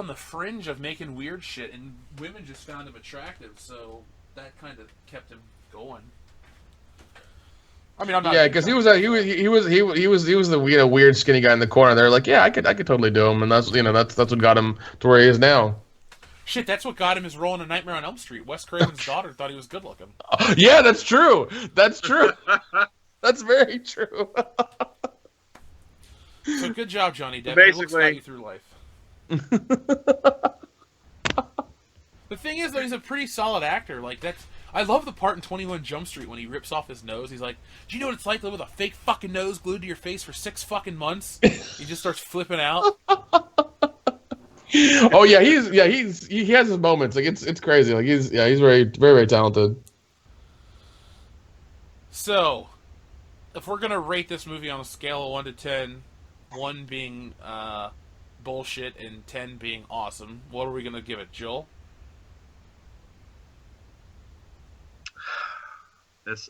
the fringe of making weird shit, and women just found him attractive, so that kind of kept him going. I mean, I'm not. Yeah, because he was the weird skinny guy in the corner. They're like, yeah, I could totally do him, and that's what got him to where he is now. Shit, that's what got him his role in A Nightmare on Elm Street. Wes Craven's daughter thought he was good looking. Yeah, that's true. That's true. That's very true. So good job, Johnny Depp. Basically, it looks got you through life. The thing is, though, he's a pretty solid actor. Like, I love the part in 21 Jump Street when he rips off his nose. He's like, "Do you know what it's like to live with a fake fucking nose glued to your face for 6 fucking months?" He just starts flipping out. Oh yeah, he has his moments. Like it's crazy. Like he's very, very, very talented. So, if we're gonna rate this movie on a scale of 1 to 10, 1 being bullshit and 10 being awesome, what are we gonna give it, Joel?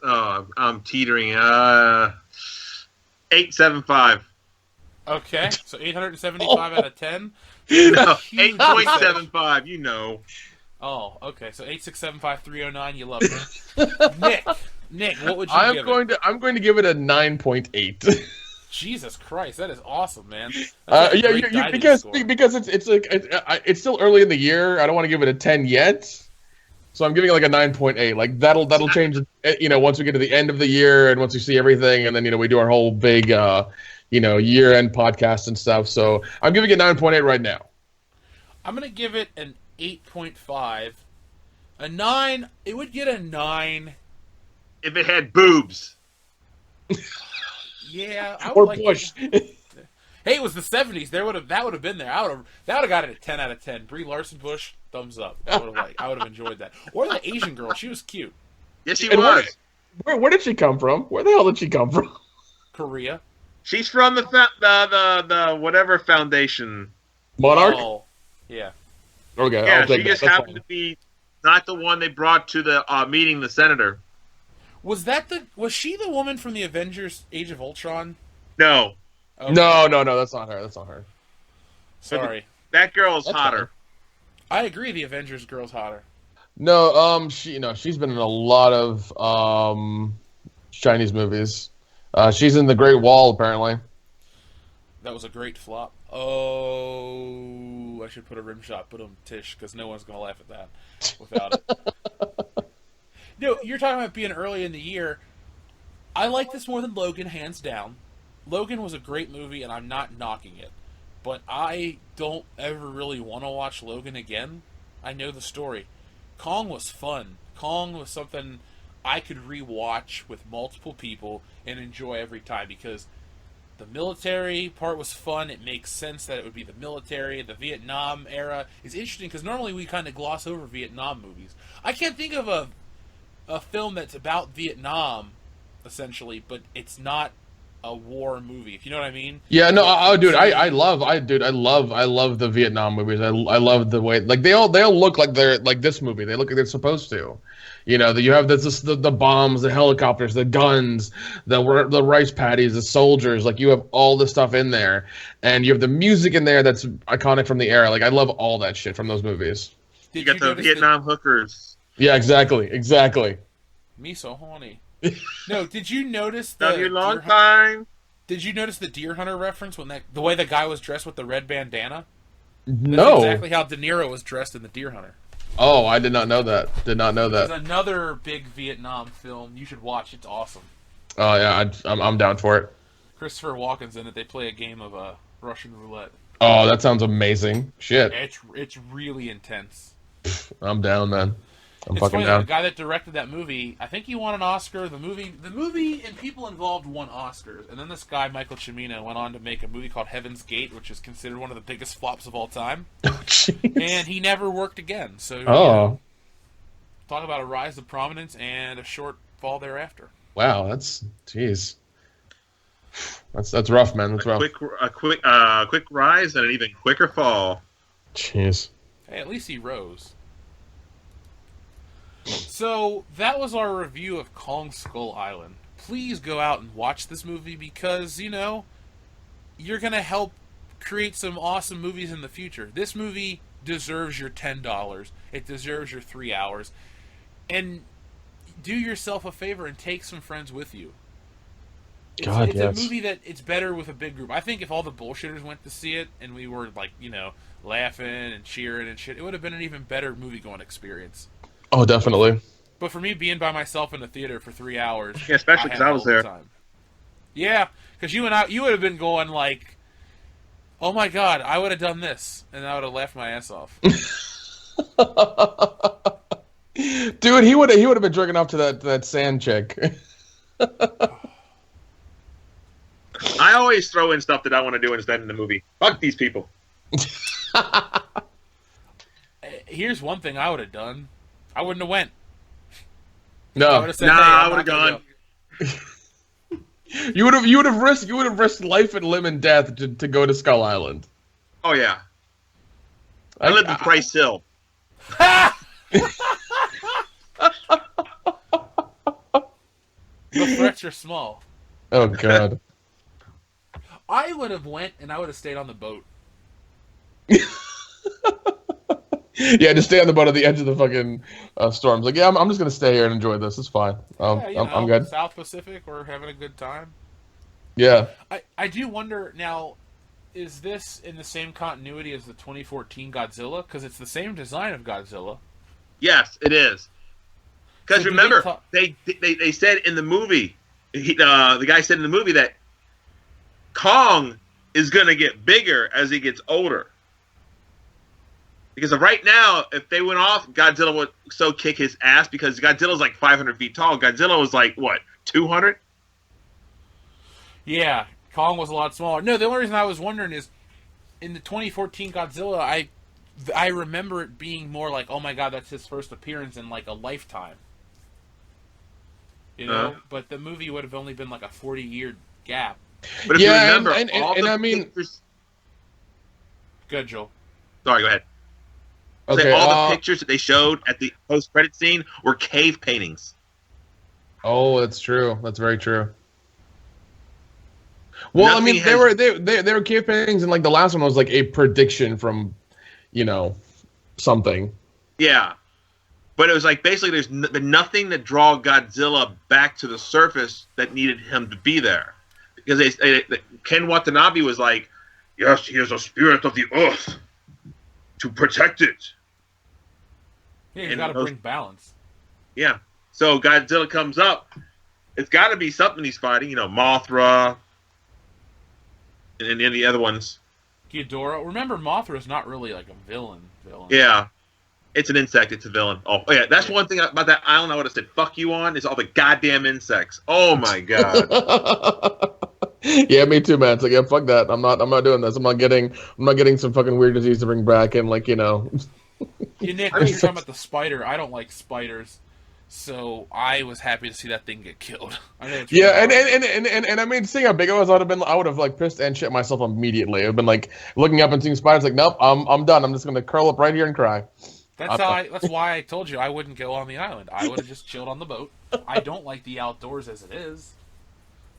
I'm teetering. 8.75. Okay, so 875 out of 10. No, 8.75. You know. Oh, okay. So 8675309. You love it. Nick, what would you give it? I'm going to give it a 9.8. Jesus Christ, that is awesome, man. Because it's still early in the year. I don't want to give it a 10 yet. So I'm giving it like a 9.8. Like that'll change, once we get to the end of the year and once we see everything, and then we do our whole big year-end podcast and stuff. So I'm giving it 9.8 right now. I'm gonna give it an 8.5. A 9. It would get a 9 if it had boobs. Yeah, I would or like Bush. Hey, it was the 70s. That would have been there. That would have got it a 10 out of 10. Brie Larson Bush, thumbs up. I would have enjoyed that. Or the Asian girl. She was cute. Yes, she was. Where did she come from? Where the hell did she come from? Korea. She's from the whatever foundation. Monarch? Oh, yeah. Okay. Yeah, I'll take she just that. happened to be not the one they brought to the meeting the senator. Was she the woman from the Avengers Age of Ultron? No. Okay. No, that's not her. Sorry. That girl's That's hotter. I agree the Avengers girl's hotter. No, she's been in a lot of Chinese movies. She's in The Great Wall, apparently. That was a great flop. Oh, I should put a rim shot, put him Tish, because no one's going to laugh at that without it. No, you're talking about being early in the year. I like this more than Logan, hands down. Logan was a great movie, and I'm not knocking it. But I don't ever really want to watch Logan again. I know the story. Kong was fun. Kong was something I could rewatch with multiple people and enjoy every time, because the military part was fun. It makes sense that it would be the military. The Vietnam era is interesting because normally we kind of gloss over Vietnam movies. I can't think of a film that's about Vietnam, essentially, but it's not a war movie, if you know what I mean. Yeah, no, I love the Vietnam movies. I love the way, like, they all look like they're like this movie. They look like they're supposed to. You have the bombs, the helicopters, the guns, the rice paddies, the soldiers. Like, you have all the stuff in there, and you have the music in there that's iconic from the era. Like, I love all that shit from those movies. You got the Vietnam hookers. Yeah, exactly. Me so horny. No, did you notice time? Did you notice the Deer Hunter reference when the way the guy was dressed with the red bandana? That's No. exactly how De Niro was dressed in The Deer Hunter. Oh, I did not know that. Did not know It's that. another big Vietnam film. You should watch. It's awesome. Oh yeah, I'm down for it. Christopher Walken's in it. They play a game of Russian roulette. Oh, that sounds amazing. Shit, It's really intense. I'm down, man. I'm It's fucking funny, down. the guy that directed that movie, I think he won an Oscar. The movie and people involved won Oscars. And then this guy, Michael Cimino, went on to make a movie called Heaven's Gate, which is considered one of the biggest flops of all time. Oh, jeez. And he never worked again. So, Oh, talk about a rise to prominence and a short fall thereafter. wow, that's jeez. That's rough, man. That's rough. Quick rise and an even quicker fall. Jeez. Hey, at least he rose. So, that was our review of Kong Skull Island. Please go out and watch this movie because, you're going to help create some awesome movies in the future. This movie deserves your $10. It deserves your 3 hours. And do yourself a favor and take some friends with you. It's a movie that it's better with a big group. I think if all the bullshitters went to see it and we were, laughing and cheering and shit, it would have been an even better movie-going experience. Oh, definitely. But for me, being by myself in the theater for 3 hours, Yeah, especially because I was there. Time. Yeah, because you would have been going like, "Oh my god, I would have done this," and I would have laughed my ass off. Dude, he would have been jerking off to that sand chick. I always throw in stuff that I want to do instead in the movie. Fuck these people. Here's one thing I would have done. I wouldn't have went. I No, would have said, Nah, "Hey, I I'm would have not gonna gone. go." you would have risked life and limb and death to go to Skull Island. Oh yeah, I lived in Price Hill. The threats are small. Oh god. I would have went and I would have stayed on the boat. Yeah, just stay on the boat at the edge of the fucking storms. Like, yeah, I'm just gonna stay here and enjoy this. It's fine. I'm good. South Pacific, we're having a good time. Yeah. I do wonder now, is this in the same continuity as the 2014 Godzilla? Because it's the same design of Godzilla. Yes, it is. Because So do remember, they said in the movie, the guy said in the movie that Kong is going to get bigger as he gets older. Because right now, if they went off, Godzilla would so kick his ass because Godzilla's like 500 feet tall. Godzilla was like, what, 200? Yeah, Kong was a lot smaller. No, the only reason I was wondering is in the 2014 Godzilla, I remember it being more like, oh my god, that's his first appearance in like a lifetime. But the movie would have only been like a 40-year gap. But if you remember, pictures... Good, Joel. Sorry, go ahead. Okay. All the pictures that they showed at the post-credit scene were cave paintings. Oh, that's true. That's very true. Well, Nothing I mean, they were cave paintings, and like the last one was like a prediction from, something. Yeah, but it was like basically there's been nothing to draw Godzilla back to the surface that needed him to be there, because Ken Watanabe was like, yes, he is a spirit of the earth to protect it. Yeah, you got to bring balance. Yeah, so Godzilla comes up, it's got to be something he's fighting. Mothra. And the other ones. Ghidorah. Remember, Mothra's not really like a villain. Yeah. It's an insect. It's a villain. Oh yeah. That's one thing about that island I would have said fuck you on is all the goddamn insects. Oh, my God. Yeah, me too, man. It's like, yeah, fuck that. I'm not doing this. I'm not getting some fucking weird disease to bring back and, like, Nick, when you're talking about the spider, I don't like spiders. So I was happy to see that thing get killed. Yeah, and I mean, seeing how big it was, I would have like pissed and shit myself immediately. It would have been like looking up and seeing spiders, like, nope, I'm done. I'm just gonna curl up right here and cry. That's why I told you I wouldn't go on the island. I would have just chilled on the boat. I don't like the outdoors as it is.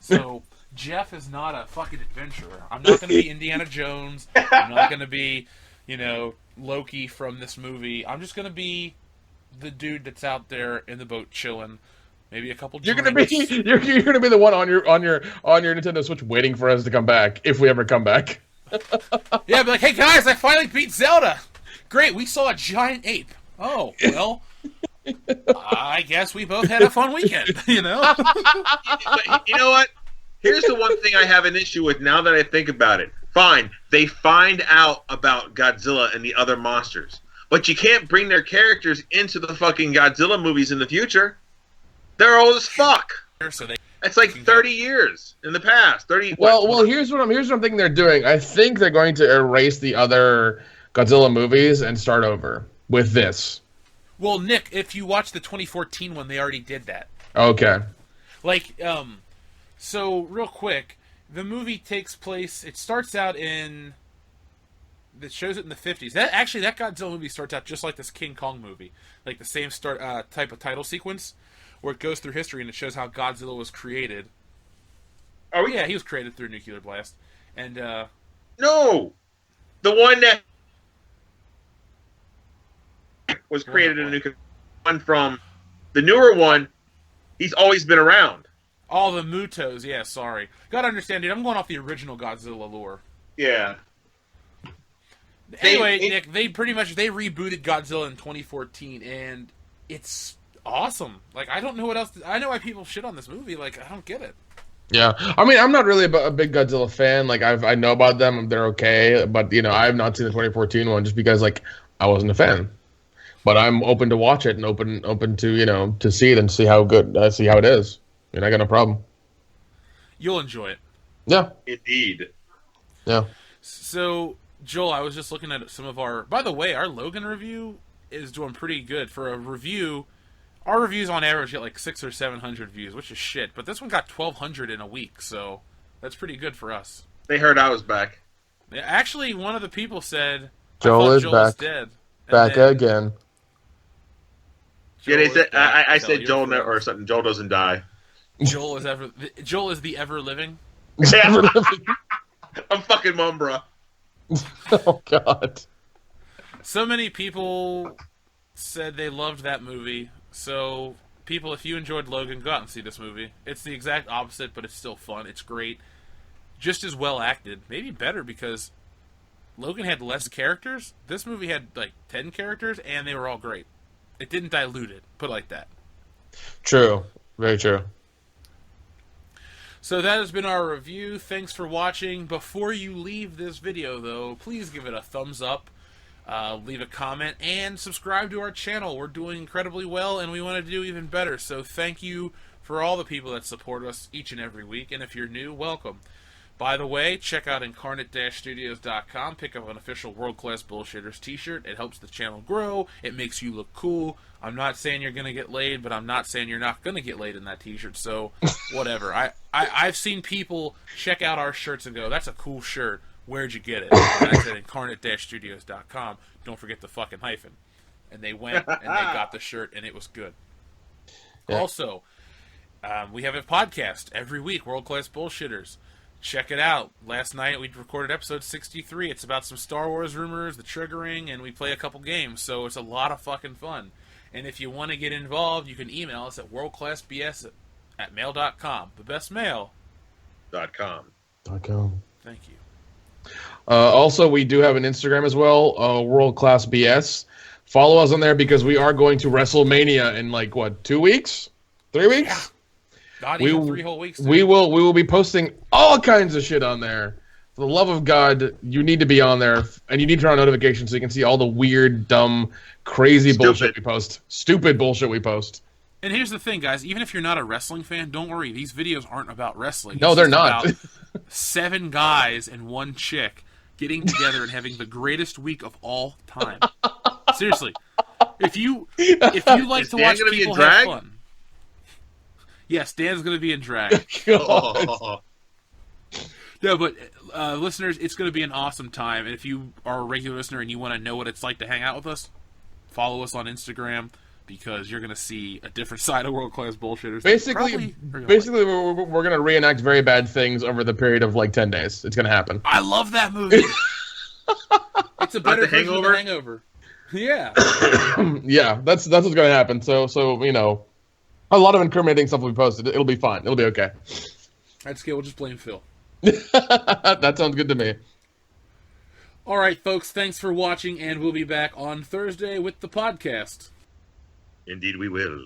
So Jeff is not a fucking adventurer. I'm not gonna be Indiana Jones. I'm not gonna be, Loki from this movie. I'm just gonna be the dude that's out there in the boat chilling, maybe a couple drinks. You're gonna be the one on your Nintendo Switch waiting for us to come back if we ever come back. Yeah, be like, hey guys, I finally beat Zelda. Great, we saw a giant ape. Oh, well, I guess we both had a fun weekend, you know? You know what? Here's the one thing I have an issue with now that I think about it. Fine, they find out about Godzilla and the other monsters, but you can't bring their characters into the fucking Godzilla movies in the future. They're old as fuck. So they It's like 30 years in the past. 30. Well, here's what I'm thinking they're doing. I think they're going to erase the other Godzilla movies and start over with this. Well, Nick, if you watch the 2014 one, they already did that. Okay. Like, so real quick, the movie takes place. It starts out in. It shows it in the 50s. That Godzilla movie starts out just like this King Kong movie, like the same type of title sequence, where it goes through history and it shows how Godzilla was created. Oh yeah, he was created through a nuclear blast, and no, the one that was created in a nuclear one from the newer one. He's always been around. all the Mutos. Yeah, sorry. Gotta understand, dude. I'm going off the original Godzilla lore. Yeah. Anyway, Nick, they rebooted Godzilla in 2014, and it's awesome. Like, I don't know what else. I know why people shit on this movie. Like, I don't get it. Yeah, I mean, I'm not really a big Godzilla fan. Like, I know about them; they're okay. But I have not seen the 2014 one just because, like, I wasn't a fan. But I'm open to watch it and open to to see it and see how it is. I got no problem. You'll enjoy it. Yeah. Indeed. Yeah. So, Joel, I was just looking at some of our. By the way, our Logan review is doing pretty good for a review. Our reviews on average get like 600 or 700 views, which is shit. But this one got 1,200 in a week, so that's pretty good for us. They heard I was back. Yeah, actually, one of the people said Joel is Joel's back. Dead. Back again. Yeah, they said I Tell said your Joel friends. or something. Joel doesn't die. Joel is the ever living. Yeah. I'm fucking Mumbra. Oh God. So many people said they loved that movie. So, people, if you enjoyed Logan, go out and see this movie. It's the exact opposite, but it's still fun. It's great. Just as well acted. Maybe better because Logan had less characters. This movie had like 10 characters, and they were all great. It didn't dilute it. Put it like that. True. Very true. So that has been our review. Thanks for watching. Before you leave this video, though, please give it a thumbs up. Leave a comment and subscribe to our channel. We're doing incredibly well, and we want to do even better. So thank you for all the people that support us each and every week. And if you're new, welcome. By the way, check out incarnate-studios.com. Pick up an official World Class Bullshitters t-shirt. It helps the channel grow. It makes you look cool. I'm not saying you're going to get laid, but I'm not saying you're not going to get laid in that t-shirt. So whatever. I've seen people check out our shirts and go, that's a cool shirt. Where'd you get it? And I said incarnate-studios.com. Don't forget the fucking hyphen. And they went and they got the shirt, and it was good. Yeah. Also, we have a podcast every week, World Class Bullshitters. Check it out. Last night we recorded episode 63. It's about some Star Wars rumors, the triggering, and we play a couple games. So it's a lot of fucking fun. And if you want to get involved, you can email us at worldclassbs@mail.com. The best mail. .com. Thank you. Also, we do have an Instagram as well, World Class BS. Follow us on there because we are going to WrestleMania in 2 weeks, 3 weeks. Yeah. Not even 3 whole weeks. We will be posting all kinds of shit on there. For the love of God, you need to be on there, and you need to turn on notifications so you can see all the weird, dumb, crazy bullshit we post. Stupid bullshit we post. And here's the thing, guys. Even if you're not a wrestling fan, don't worry. These videos aren't about wrestling. No, they're not. About 7 guys and 1 chick getting together and having the greatest week of all time. Seriously. If you like to watch people have fun. Yes, Dan's going to be in drag. God. No, but listeners, it's going to be an awesome time. And if you are a regular listener and you want to know what it's like to hang out with us, follow us on Instagram because you're going to see a different side of World Class Bullshitters. Basically, we're going to reenact very bad things over the period of 10 days. It's going to happen. I love that movie. It's a better version of The Hangover. Yeah. Yeah, that's what's going to happen. So a lot of incriminating stuff will be posted. It'll be fine. It'll be okay. That's okay. We'll just blame Phil. That sounds good to me. All right, folks, thanks for watching, and we'll be back on Thursday with the podcast. Indeed, we will.